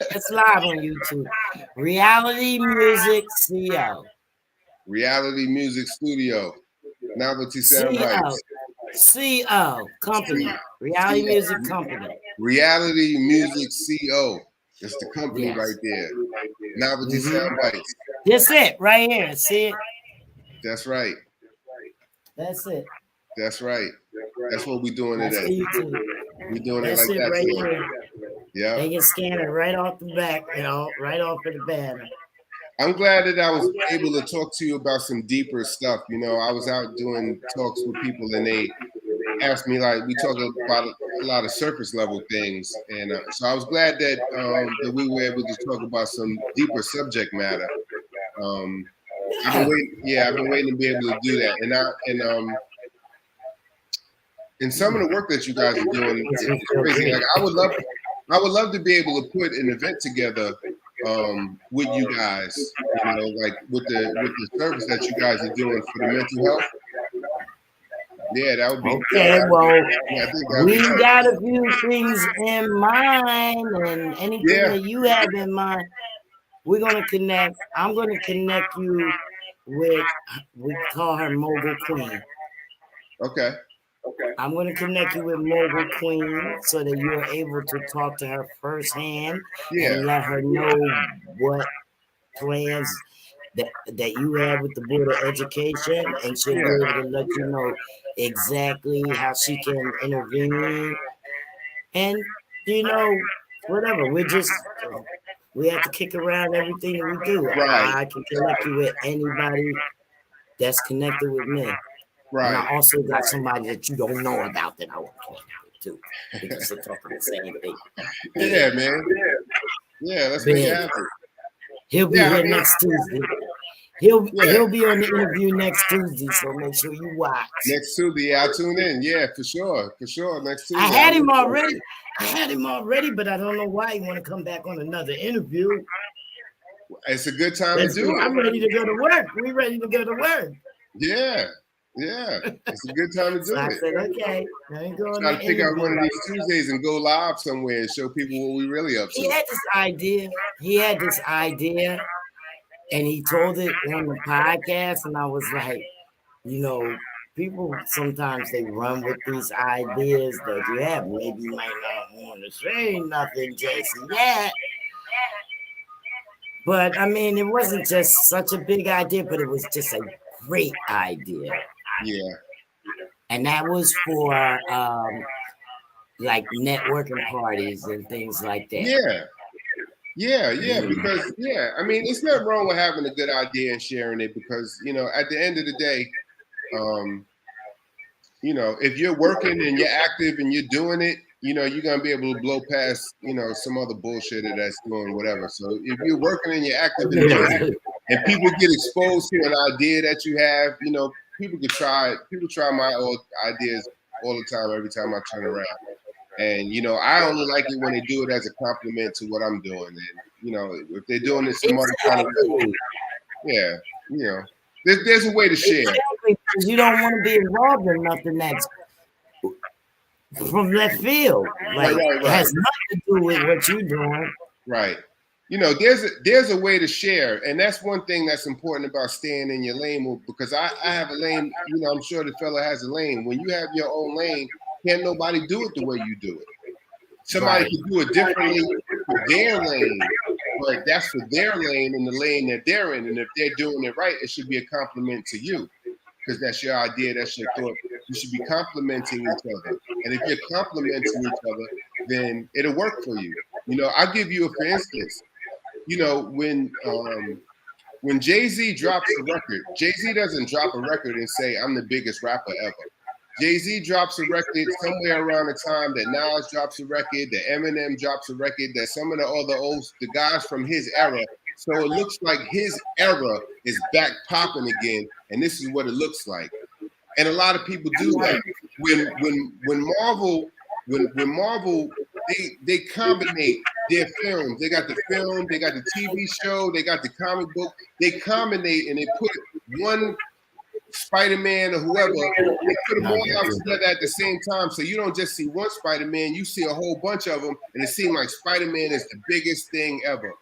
It's live on YouTube. Reality Music CO. Reality Music Studio. Novelty Soundbites. CO Company. Reality Music Company. Reality Music CO. That's the company Yes. right there. Novelty Soundbites. That's it right here. See it? That's right. That's it. That's right. That's what we're doing That's today. YouTube. We're doing That's it like it that. right Today. here. Yeah. They can scan it right off the back, right off of the banner. I'm glad that I was able to talk to you about some deeper stuff. You know, I was out doing talks with people and they asked me, like, we talk about a lot of surface level things. And so I was glad that that we were able to talk about some deeper subject matter. I've been waiting to be able to do that. And some of the work that you guys are doing is crazy. Like I would love to be able to put an event together with you guys, you know, like with the service that you guys are doing for the mental health. Yeah, that would be okay. Well, we be got a few things in mind, and anything that you have in mind, we're gonna connect. I'm gonna connect you with. We call her Mogul Queen. Okay. I'm going to connect you with Mogul Queen so that you're able to talk to her firsthand and let her know what plans that you have with the Board of Education, and she'll be able to let you know exactly how she can intervene. And, whatever. We have to kick around everything that we do. Right. I can connect you with anybody that's connected with me. Right. And I also got somebody that you don't know about that I want to connect with too. Because they're talking the same thing. Yeah, man. Yeah, let's make it happen. He'll be here next Tuesday. He'll be on the interview next Tuesday, so make sure you watch. Next Tuesday, I'll tune in. Yeah, for sure. Next Tuesday. I had him already, but I don't know why he want to come back on another interview. It's a good time to do it. I'm ready to go to work. We ready to go to work. Yeah. It's a good time to do So I it. said, okay. Try to pick out one of these Tuesdays and go live somewhere and show people what we really up to. He had this idea. And he told it on the podcast, and I was like, people sometimes they run with these ideas that you have. Maybe you might not want to say nothing just yet. But I mean, it wasn't just such a big idea, but it was just a great idea. Yeah. And that was for like networking parties and things like that. Yeah, because I mean, it's not wrong with having a good idea and sharing it because, at the end of the day, if you're working and you're active and you're doing it, you're going to be able to blow past, some other bullshitter that's doing whatever. So if you're working and you're active and doing it, and people get exposed to an idea that you have, people try my old ideas all the time, every time I turn around. And, I only like it when they do it as a compliment to what I'm doing. And, if they're doing it some other kind of way, there's a way to share. Exactly, because you don't want to be involved in nothing that's from left field. Like, it has nothing to do with what you're doing. Right. There's a way to share. And that's one thing that's important about staying in your lane. Because I have a lane, I'm sure the fella has a lane. When you have your own lane, can't nobody do it the way you do it. Somebody can do it differently for their lane, but that's for their lane and the lane that they're in. And if they're doing it right, it should be a compliment to you because that's your idea, that's your thought. You should be complimenting each other. And if you're complimenting each other, then it'll work for you. You know, I'll give you a for instance. You know, when Jay-Z drops a record, Jay-Z doesn't drop a record and say, I'm the biggest rapper ever. Jay-Z drops a record somewhere around the time that Nas drops a record, that Eminem drops a record, that some of the guys from his era. So it looks like his era is back popping again, and this is what it looks like. And a lot of people do that. When Marvel they combine their films. They got the film, they got the TV show, they got the comic book. They combine and they put one Spider-Man or whoever, they put them all out together at the same time. So you don't just see one Spider-Man, you see a whole bunch of them, and it seems like Spider-Man is the biggest thing ever.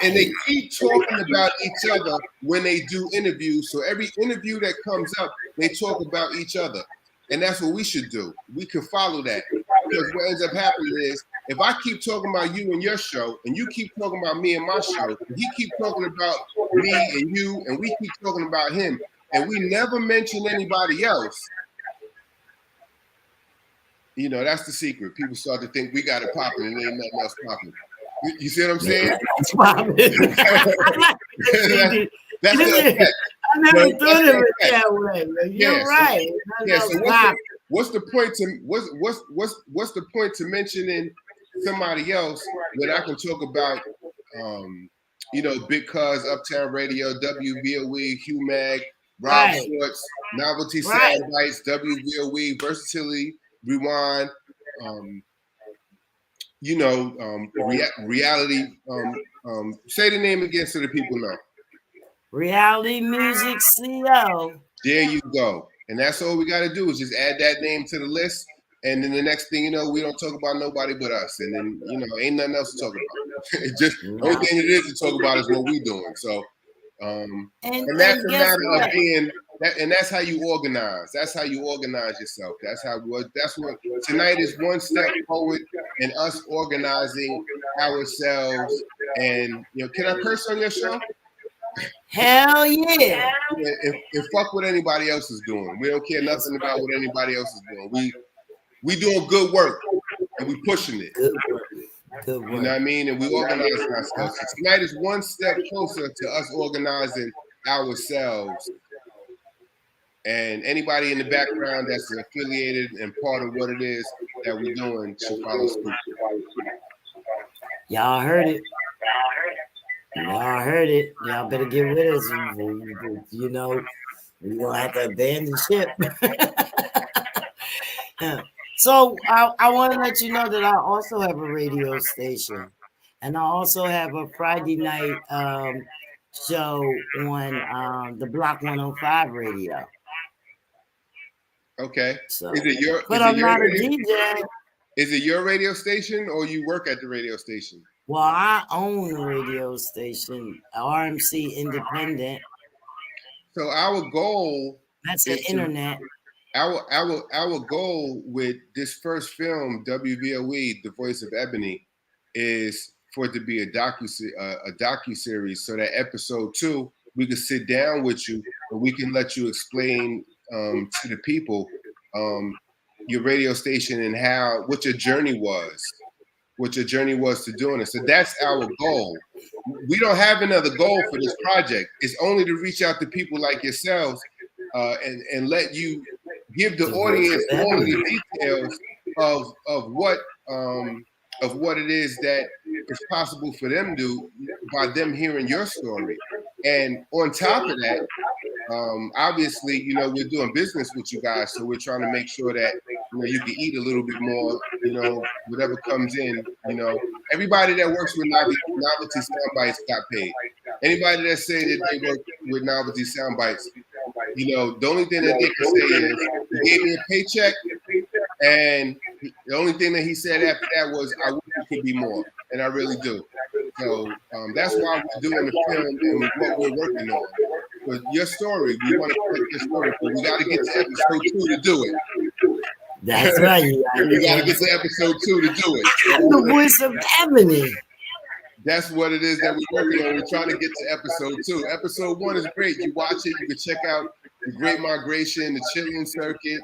And they keep talking about each other when they do interviews. So every interview that comes up, they talk about each other. And that's what we should do. We can follow that. Because what ends up happening is, if I keep talking about you and your show, and you keep talking about me and my show, and he keep talking about me and you, and we keep talking about him, and we never mention anybody else, you know, that's the secret. People start to think we got it popping and ain't nothing else popping. You see what I'm saying? That's the effect. I never thought of it that way. You're right. Yeah. So what's the point to mentioning somebody else when I can talk about you know, Big Cuz, Uptown Radio, WVOE, Hugh Mag, Rob Schwartz, Novelty Soundbites, WVOE, Versatility, Rewind, you know, reality. Say the name again so the people know. Reality Music CO. There you go. And that's all we got to do is just add that name to the list. And then the next thing you know, we don't talk about nobody but us. And then, you know, ain't nothing else to talk about. It's just the only thing it is to talk about is what we're doing. So, and that's a matter of being that, and that's how you organize. That's how you organize yourself. That's what tonight is one step forward in us organizing ourselves. And, you know, can I curse on your show? Hell yeah. And fuck what anybody else is doing. We don't care nothing about what anybody else is doing. We doing good work and we pushing it. Good work. Good work. You know what I mean? And we organizing ourselves. So tonight is one step closer to us organizing ourselves. And anybody in the background that's affiliated and part of what it is that we're doing should follow suit. Y'all heard it. Y'all heard it. Y'all better get with us. You know, we're going to have to abandon ship. So I want to let you know that I also have a radio station. And I also have a Friday night show on the Block 105 radio. Okay. So, is it your DJ. Is it your radio station or you work at the radio station? Well, I own a radio station, RMC Independent. So our goal that's the internet. Our goal with this first film, WVOE, The Voice of Ebony, is for it to be a docu-series. So that episode 2, we can sit down with you and we can let you explain to the people your radio station and what your journey was. What your journey was to doing it. So that's our goal. We don't have another goal for this project. It's only to reach out to people like yourselves and let you give the audience all of the details of what it is that is possible for them to do by them hearing your story. And on top of that, obviously, you know, we're doing business with you guys, so we're trying to make sure that, you know, you can eat a little bit more, you know, whatever comes in, you know. Everybody that works with Novelty Soundbites got paid. Anybody that say that they work with Novelty Soundbites, you know, the only thing that they can say is, he gave me a paycheck, and the only thing that he said after that was, I wish it could be more, and I really do. So that's why we're doing the film and what we're working on. But your story, we want to collect your story, but we got to get to episode 2 to do it. That's right. We got to get to episode 2 to do it. The Voice of Ebony. That's what it is that we're working on. We're trying to get to episode 2. Episode 1 is great. You watch it, you can check out The Great Migration, The Chitlin Circuit,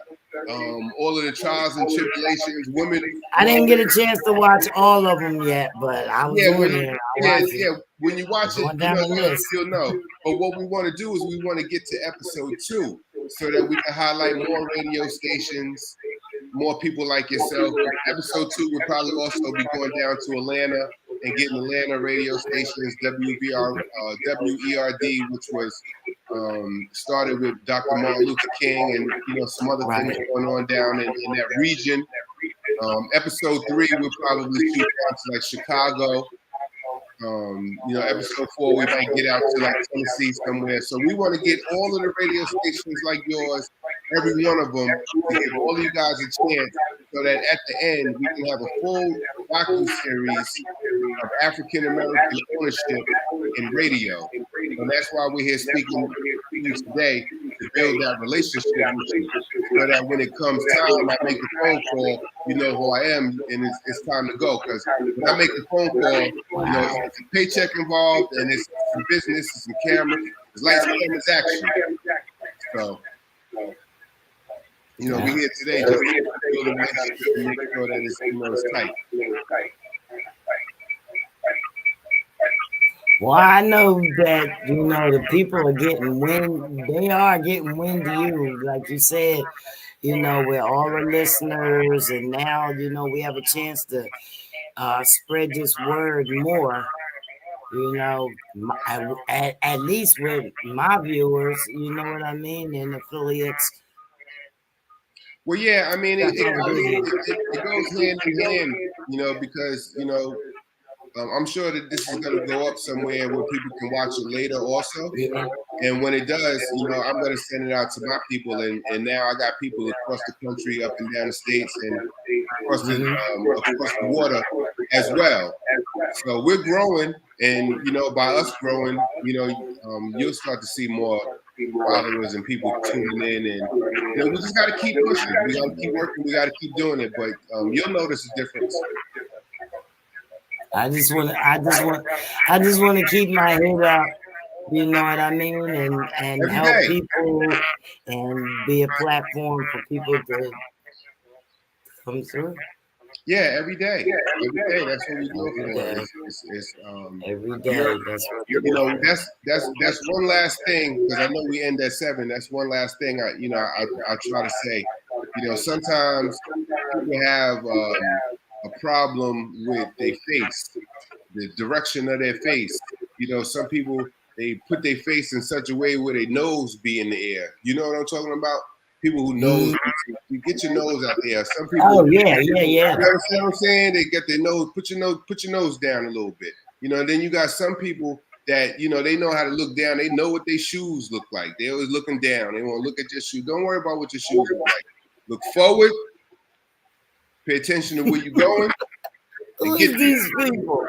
all of the trials and tribulations. Women. I didn't get a chance to watch all of them yet, but I was on there. When you watch it, going down the list. you'll know. But what we want to do is we want to get to episode 2 so that we can highlight more radio stations, more people like yourself. Episode 2 will probably also be going down to Atlanta and getting Atlanta radio stations, WERD, which was started with Dr. Martin Luther King and some other things going on down in that region. Episode 3 we'll probably shoot down to like Chicago. Episode 4 we might get out to like Tennessee somewhere. So we want to get all of the radio stations like yours, every one of them, to give all of you guys a chance, so that at the end we can have a full docu-series of African American ownership in radio. And that's why we're here speaking to you today, to build that relationship with you, so that when it comes time, I make a phone call, you know who I am, and it's time to go. Because when I make a phone call, it's a paycheck involved, and it's some business, it's some cameras, it's lights, cameras, action. So, we're here today just to build a relationship and make sure that it's tight. Well, I know that, the people are getting wind. They are getting wind to you. Like you said, we're all the listeners. And now, we have a chance to spread this word more, at least with my viewers, you know what I mean? And affiliates. Well, yeah, I mean, it goes hand in hand, because, I'm sure that this is going to go up somewhere where people can watch it later also. Yeah. And when it does, I'm going to send it out to my people. And now I got people across the country, up and down the states, and across the water as well. So we're growing. And, by us growing, you'll start to see more followers and people tuning in. And, we just got to keep pushing. We got to keep working. We got to keep doing it. But you'll notice a difference. I just want to keep my head up, you know what I mean, and Every help day. people and be a platform for people to come through. Yeah, every day. Every day. That's what we do for. Every day. That's one last thing, because I know we end at 7. That's one last thing I try to say. Sometimes people have a problem with their face, the direction of their face. Some people, they put their face in such a way where their nose be in the air. You know what I'm talking about? People who nose, you get your nose out there. Some people, yeah. You understand what I'm saying? They get their nose, put your nose down a little bit. And then you got some people that, they know how to look down. They know what their shoes look like. They always looking down. They want to look at your shoes. Don't worry about what your shoes look like. Look forward. Pay attention to where you're going. Who is these people?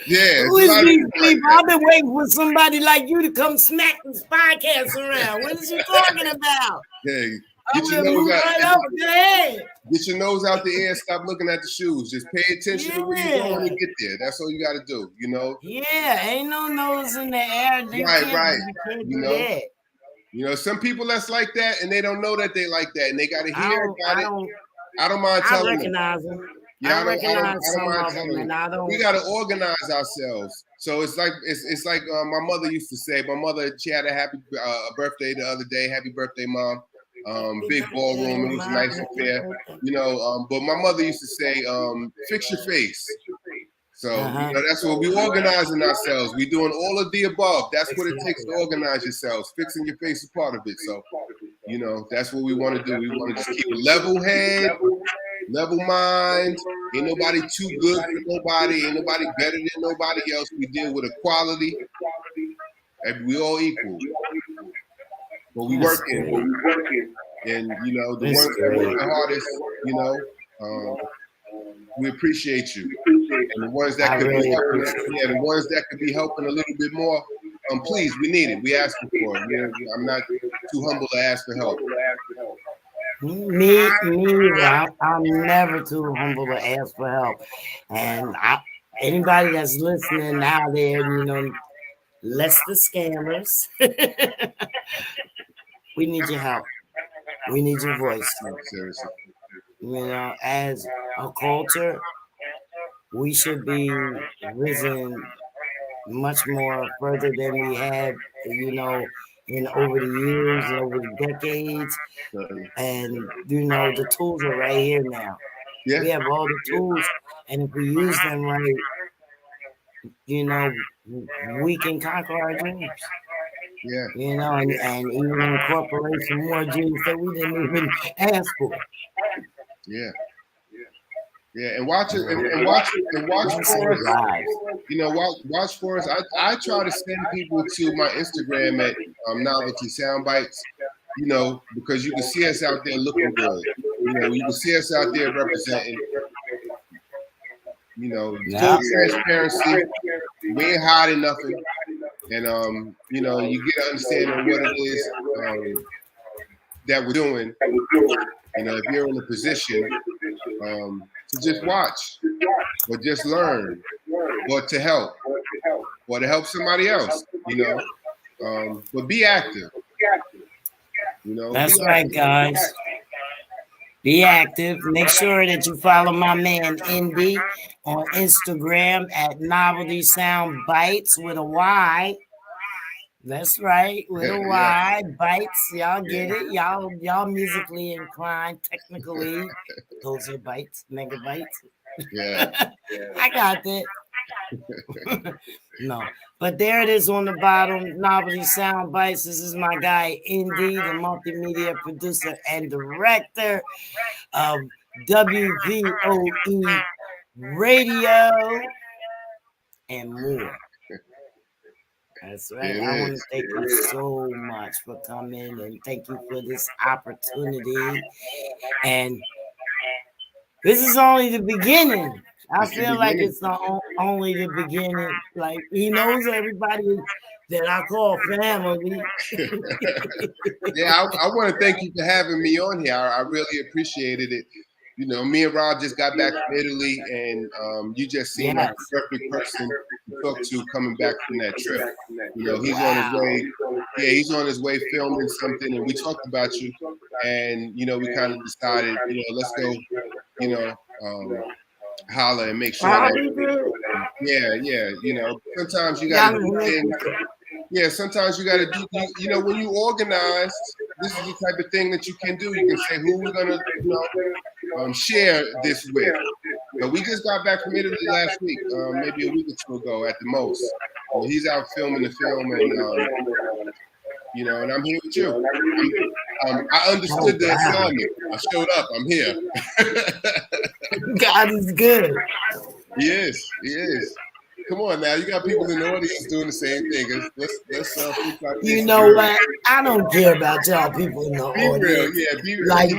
Yeah. Who is these people? I've been waiting for somebody like you to come smack this podcast around. What is you talking about? Hey, get your nose out. Get your nose out the air. Stop looking at the shoes. Just pay attention to where you're going to get there. That's all you got to do. Yeah, ain't no nose in the air. Right. You can't do that. Some people that's like that, and they don't know that they like that, and they got to hear about it. I don't mind I telling recognize them. them. Yeah, I recognize some of them, them. and I don't. We got to organize ourselves. So it's like my mother used to say. My mother, she had a happy birthday the other day. Happy birthday, Mom. Big ballroom. It was a nice affair. But my mother used to say, fix your face. So, that's what we organizing ourselves. We doing all of the above. That's what it takes to organize yourselves. Fixing your face is part of it. So, that's what we want to do. We want to just keep a level head, level mind. Ain't nobody too good for nobody. Ain't nobody better than nobody else. We deal with equality. And we all equal. But we working. And, the ones that work the hardest, we appreciate you. And the ones that could be helping, the ones that could be helping a little bit more, please, we need it. We asking for it. I'm not too humble to ask for help. Me, I'm never too humble to ask for help. And anybody that's listening out there, less the scammers. We need your help. We need your voice. Seriously. You know, as a culture, we should be risen much more further than we have, you know, in over the years and over the decades. And, you know, the tools are right here now. Yeah. We have all the tools, and if we use them right, you know, we can conquer our dreams. Yeah. You know, and even incorporate some more dreams that we didn't even ask for. Yeah. Yeah, and watch it, and watch for us. You know, watch for us. I try to send people to my Instagram at Novelty Soundbites. You know, because you can see us out there looking good. You know, you can see us out there representing. You know, full transparency. We ain't hiding nothing, and you know, you get an understanding of what it is that we're doing. You know, if you're in a position to just watch, or just learn, or to help, or to help somebody else, you know, but be active. You know, that's right, guys. Be active. Make sure that you follow my man Indy on Instagram at Novelty Sound Bites with a Y. That's right, with a Y. Bites. Y'all get it. Y'all musically inclined, technically. Those are bites, megabytes. Yeah. I got that. No, but there it is on the bottom. Novelty Sound Bites. This is my guy Indy, the multimedia producer and director of WVOE Radio and more. That's right. I want to thank you so much for coming, and thank you for this opportunity. And this is only the beginning. I feel like it's only the beginning. Like, he knows everybody that I call family. Yeah, I want to thank you for having me on here. I really appreciated it. You know, me and Rob just got back from Italy, and you just seemed like the perfect person to talk to coming back from that trip. You know, he's on his way. Yeah, he's on his way filming something, and we talked about you. And you know, we kind of decided, you know, let's go. You know, holler and make sure that. Yeah. You know, sometimes you got to do things. Yeah, sometimes you got to do. You know, when you organize, this is the type of thing that you can do. You can say who we're gonna, you know, share this with. But we just got back from Italy last week, maybe a week or two ago at the most. He's out filming the film, and you know, and I'm here with you. I understood the assignment. I showed up. I'm here. God is good. He is. Come on now, you got people in the audience doing the same thing. Let's you know what? I don't care about y'all people in the audience. Be real. Like,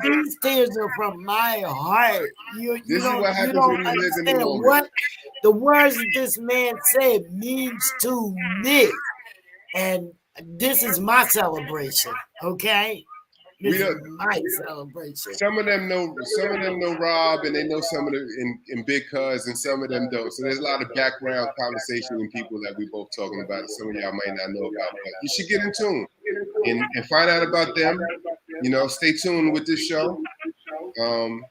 these tears are from my heart. You don't understand what the words that this man said means to me. And this is my celebration, okay? This is my celebration. Some of them know Rob, and they know some of them in Big Cuz, and some of them don't. So there's a lot of background conversation and people that we both talking about that some of y'all might not know about. But you should get in tune and find out about them. You know, stay tuned with this show. Go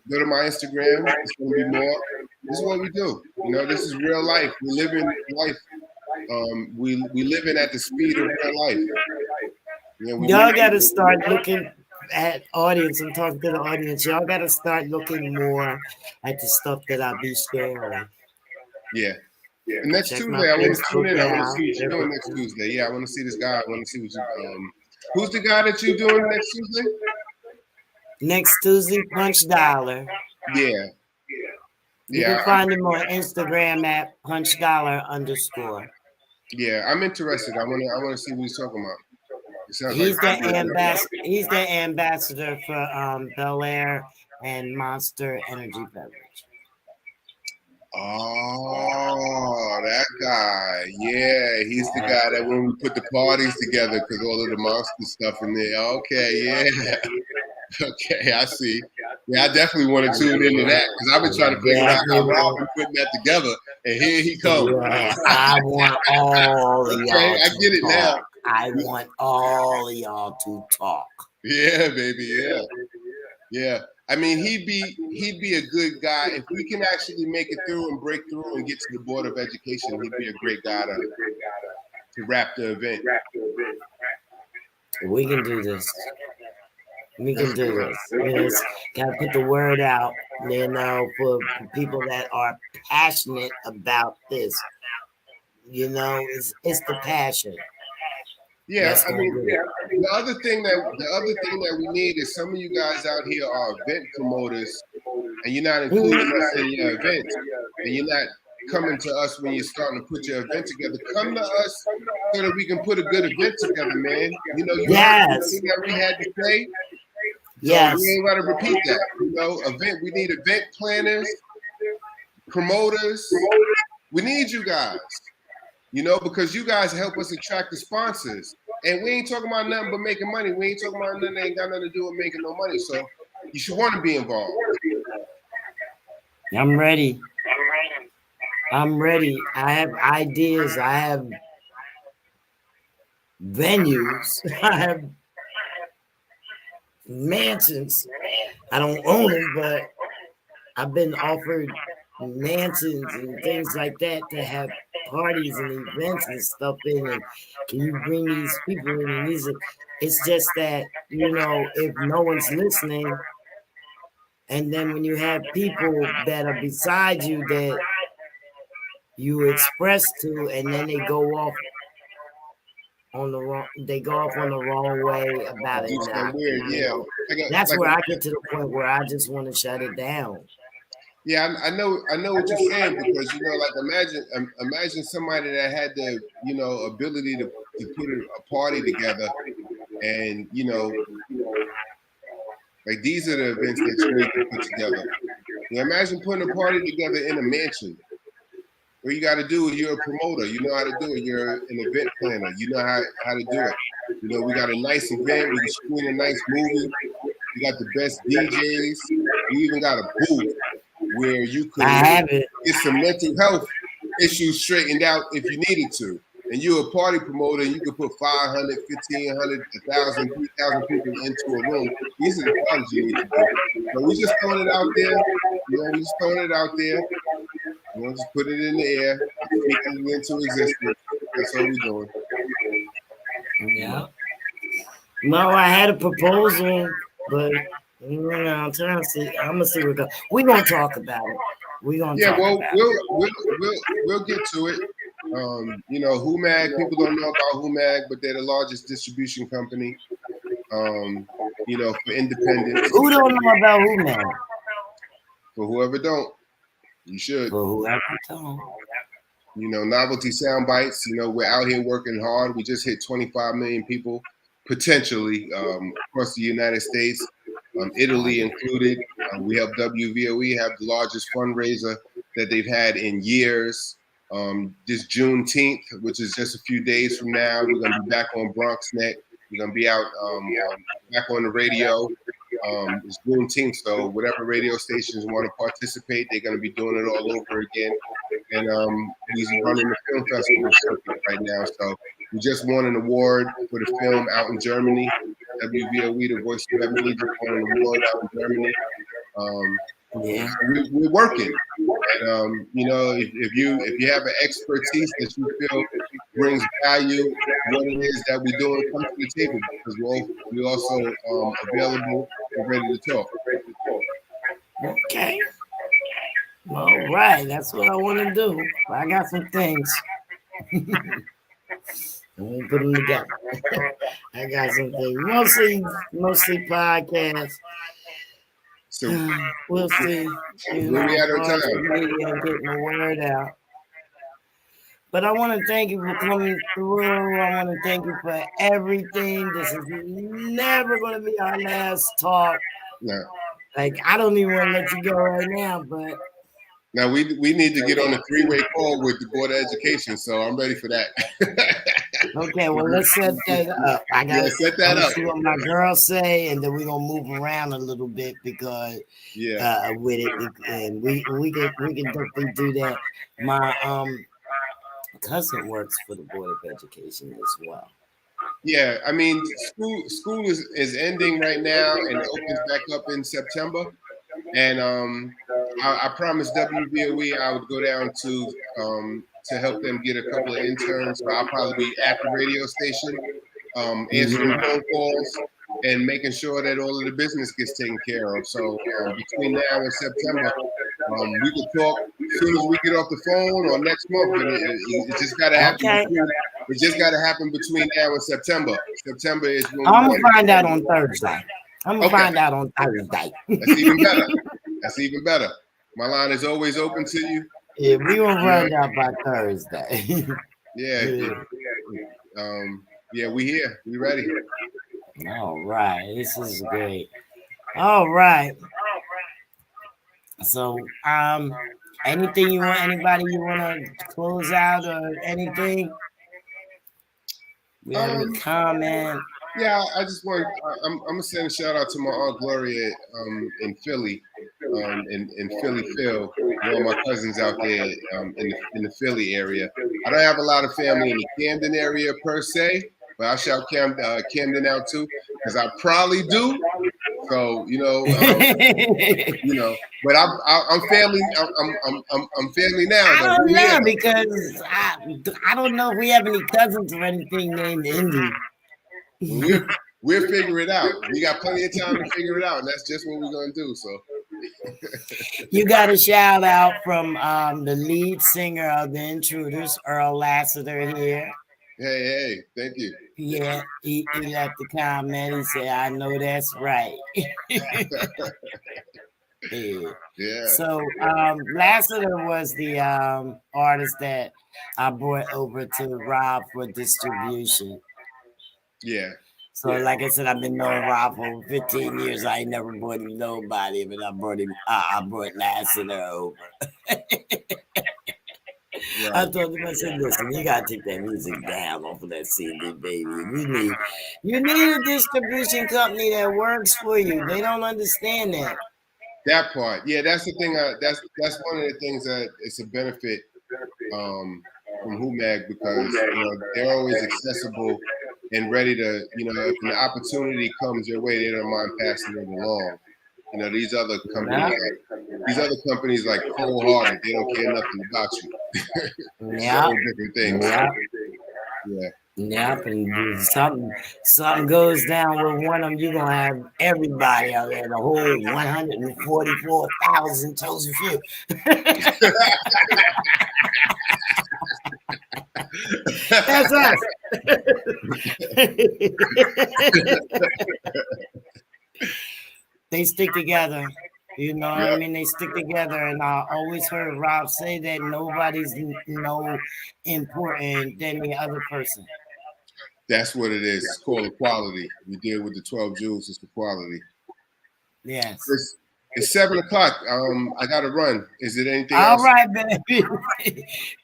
to my Instagram. It's gonna be more. This is what we do. You know, this is real life. We live in life. We living at the speed of real life. You know, y'all got to start looking at audience. I'm talking to the audience. Y'all got to start looking more at the stuff that I be sharing. Yeah. And next Tuesday, I want to tune in. I want to see what you're doing next Tuesday. Yeah, I want to see this guy. I want to see what you. Who's the guy that you're doing next Tuesday? Next Tuesday, Punch Dollar. Yeah. You can find him on Instagram at @punchdollar_. Yeah, I'm interested. I want to see what he's talking about. He's the ambassador for Bel Air and Monster Energy Beverage. Oh, that guy. Yeah, he's the guy that when we put the parties together, because all of the Monster stuff in there. Okay, yeah. Okay, I see. Yeah, I definitely want to tune into that, because I've been trying to figure out how Rob been putting that together, and here he comes. Yeah, I want all of y'all. Okay, I get it now. I want all of y'all to talk. Yeah, baby. Yeah. Yeah. I mean, he'd be a good guy if we can actually make it through and break through and get to the Board of Education. He'd be a great guy to wrap the event. We can do this. We can do this. We just gotta put the word out, for people that are passionate about this. It's the passion. Yeah, I mean, the other thing that we need is some of you guys out here are event promoters, and you're not including us in your events, and you're not coming to us when you're starting to put your event together. Come to us so that we can put a good event together, man. You heard everything that we had to say. So we ain't gotta repeat that. We need event planners, promoters. We need you guys. Because you guys help us attract the sponsors. And we ain't talking about nothing but making money. We ain't talking about nothing that ain't got nothing to do with making no money. So you should want to be involved. I'm ready. I have ideas. I have venues. I have mansions. I don't own them, but I've been offered mansions and things like that to have parties and events and stuff in. And can you bring these people in? And it's just that, if no one's listening, and then when you have people that are beside you that you express to, and then they go off on the wrong way about it. That's where I get to the point where I just want to shut it down. Yeah, I know what you're saying, because imagine somebody that had the ability to put a party together, and like these are the events that you need to put together. Imagine putting a party together in a mansion. What you got to do is you're a promoter. You know how to do it. You're an event planner. You know how to do it. We got a nice event. We can screen a nice movie. We got the best DJs. We even got a booth where you could get some mental health issues straightened out if you needed to. And you're a party promoter, and you could put 500, 1,500, 1,000, 3,000 people into a room. These are the parties you need to do. So we just throwing it out there. Just put it in the air, speaking it into existence. That's all we're doing. Yeah. No, I had a proposal, but I'm trying to see. I'm gonna see what goes. We're gonna talk about it. We'll get to it. HUMAG, people don't know about HUMAG, but they're the largest distribution company. For independents. Who don't know about HUMAG? For whoever don't, you should. For whoever don't. Novelty Soundbites. We're out here working hard. We just hit 25 million people potentially across the United States, Italy included. We help WVOE have the largest fundraiser that they've had in years. This Juneteenth, which is just a few days from now, we're going to be back on BronxNet. We're going to be out back on the radio. It's Juneteenth, so whatever radio stations want to participate, they're going to be doing it all over again. And he's running the film festival circuit right now. So we just won an award for the film out in Germany. WVOE, the Voice of Ebony, just won an award out in Germany. We're working. And if you have an expertise that you feel brings value, what it is that we're doing, come to the table, because we're also available and ready to talk. Okay. All right, that's what I want to do. I got some things. I'm gonna put them together. I got some things. Mostly podcasts. So we'll see. We'll be at our time. Media and getting the word out. But I want to thank you for coming through. I want to thank you for everything. This is never going to be our last talk. No. Like, I don't even want to let you go right now, but. Now, we need to get on a three-way call with the Board of Education, so I'm ready for that. Okay, well, let's set that up. I got to set that up. See what my girls say, and then we're going to move around a little bit because with it, and we can definitely do that. My cousin works for the Board of Education as well. Yeah, I mean, school is ending right now and opens back up in September. And I promised WVOE I would go down to help them get a couple of interns. So I'll probably be at the radio station, answering phone calls and making sure that all of the business gets taken care of. So between now and September, we can talk as soon as we get off the phone or next month. But it just got to happen. Okay. It just got to happen between now and September. September is when I'm gonna find out on Thursday. I'm gonna find out on Thursday. That's even better. That's even better. My line is always open to you. Yeah, we gonna find out by Thursday. Yeah. Yeah, we here. We ready. All right. This is great. All right. So, anything you want? Anybody you want to close out or anything? We have any comment? Yeah, I just want. I'm gonna send a shout out to my aunt Gloria in Philly, in Philly, Phil. All my cousins out there in the Philly area. I don't have a lot of family in the Camden area per se, but I shout Camden out too because I probably do. So but I'm family. I'm family now. I don't know because I don't know if we have any cousins or anything named Indy. We'll figure it out. We got plenty of time to figure it out, and that's just what we're gonna do. So you got a shout out from the lead singer of the Intruders, Earl Lassiter here. Hey, thank you. Yeah, he left the comment. He said, "I know that's right." Yeah. So Lassiter was the artist that I brought over to Rob for distribution. Yeah. So like I said, I've been knowing Rob for 15 years. I ain't never brought him nobody, but I brought Lassiter over. Right. I told him, I said, listen, you gotta take that music down off of that CD, baby. You need a distribution company that works for you. They don't understand that. That part, yeah, that's the thing. That's one of the things that it's a benefit from HUMAG because they're always accessible and ready to, if an opportunity comes your way, they don't mind passing it along. These other companies like Cold Hearted, they don't care nothing about you. Yeah, different things. Yeah. Yep, and something goes down with one of them, you're gonna have everybody out there, the whole 144,000 chosen few. That's us. They stick together. You know what I mean? They stick together, and I always heard Rob say that nobody's no important than the other person. That's what it is. It's called equality. We deal with the 12 jewels. It's equality. Yes. It's 7:00. I got to run. Is it anything else? All right, baby.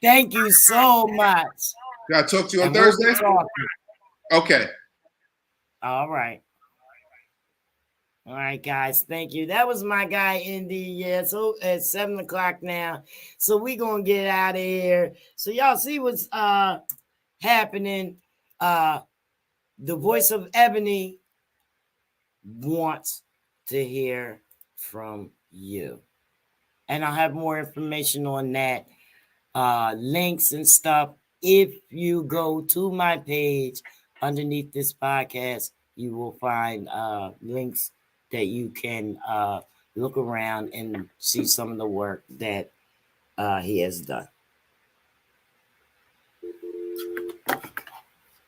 Thank you so much. Can I talk to you on Thursday? Okay. All right. All right, guys. Thank you. That was my guy, Indy. Yeah, so it's 7:00 now. So we're going to get out of here. So y'all see what's happening. The voice of Ebony wants to hear from you. And I'll have more information on that, links and stuff. If you go to my page underneath this podcast, you will find links that you can look around and see some of the work that he has done.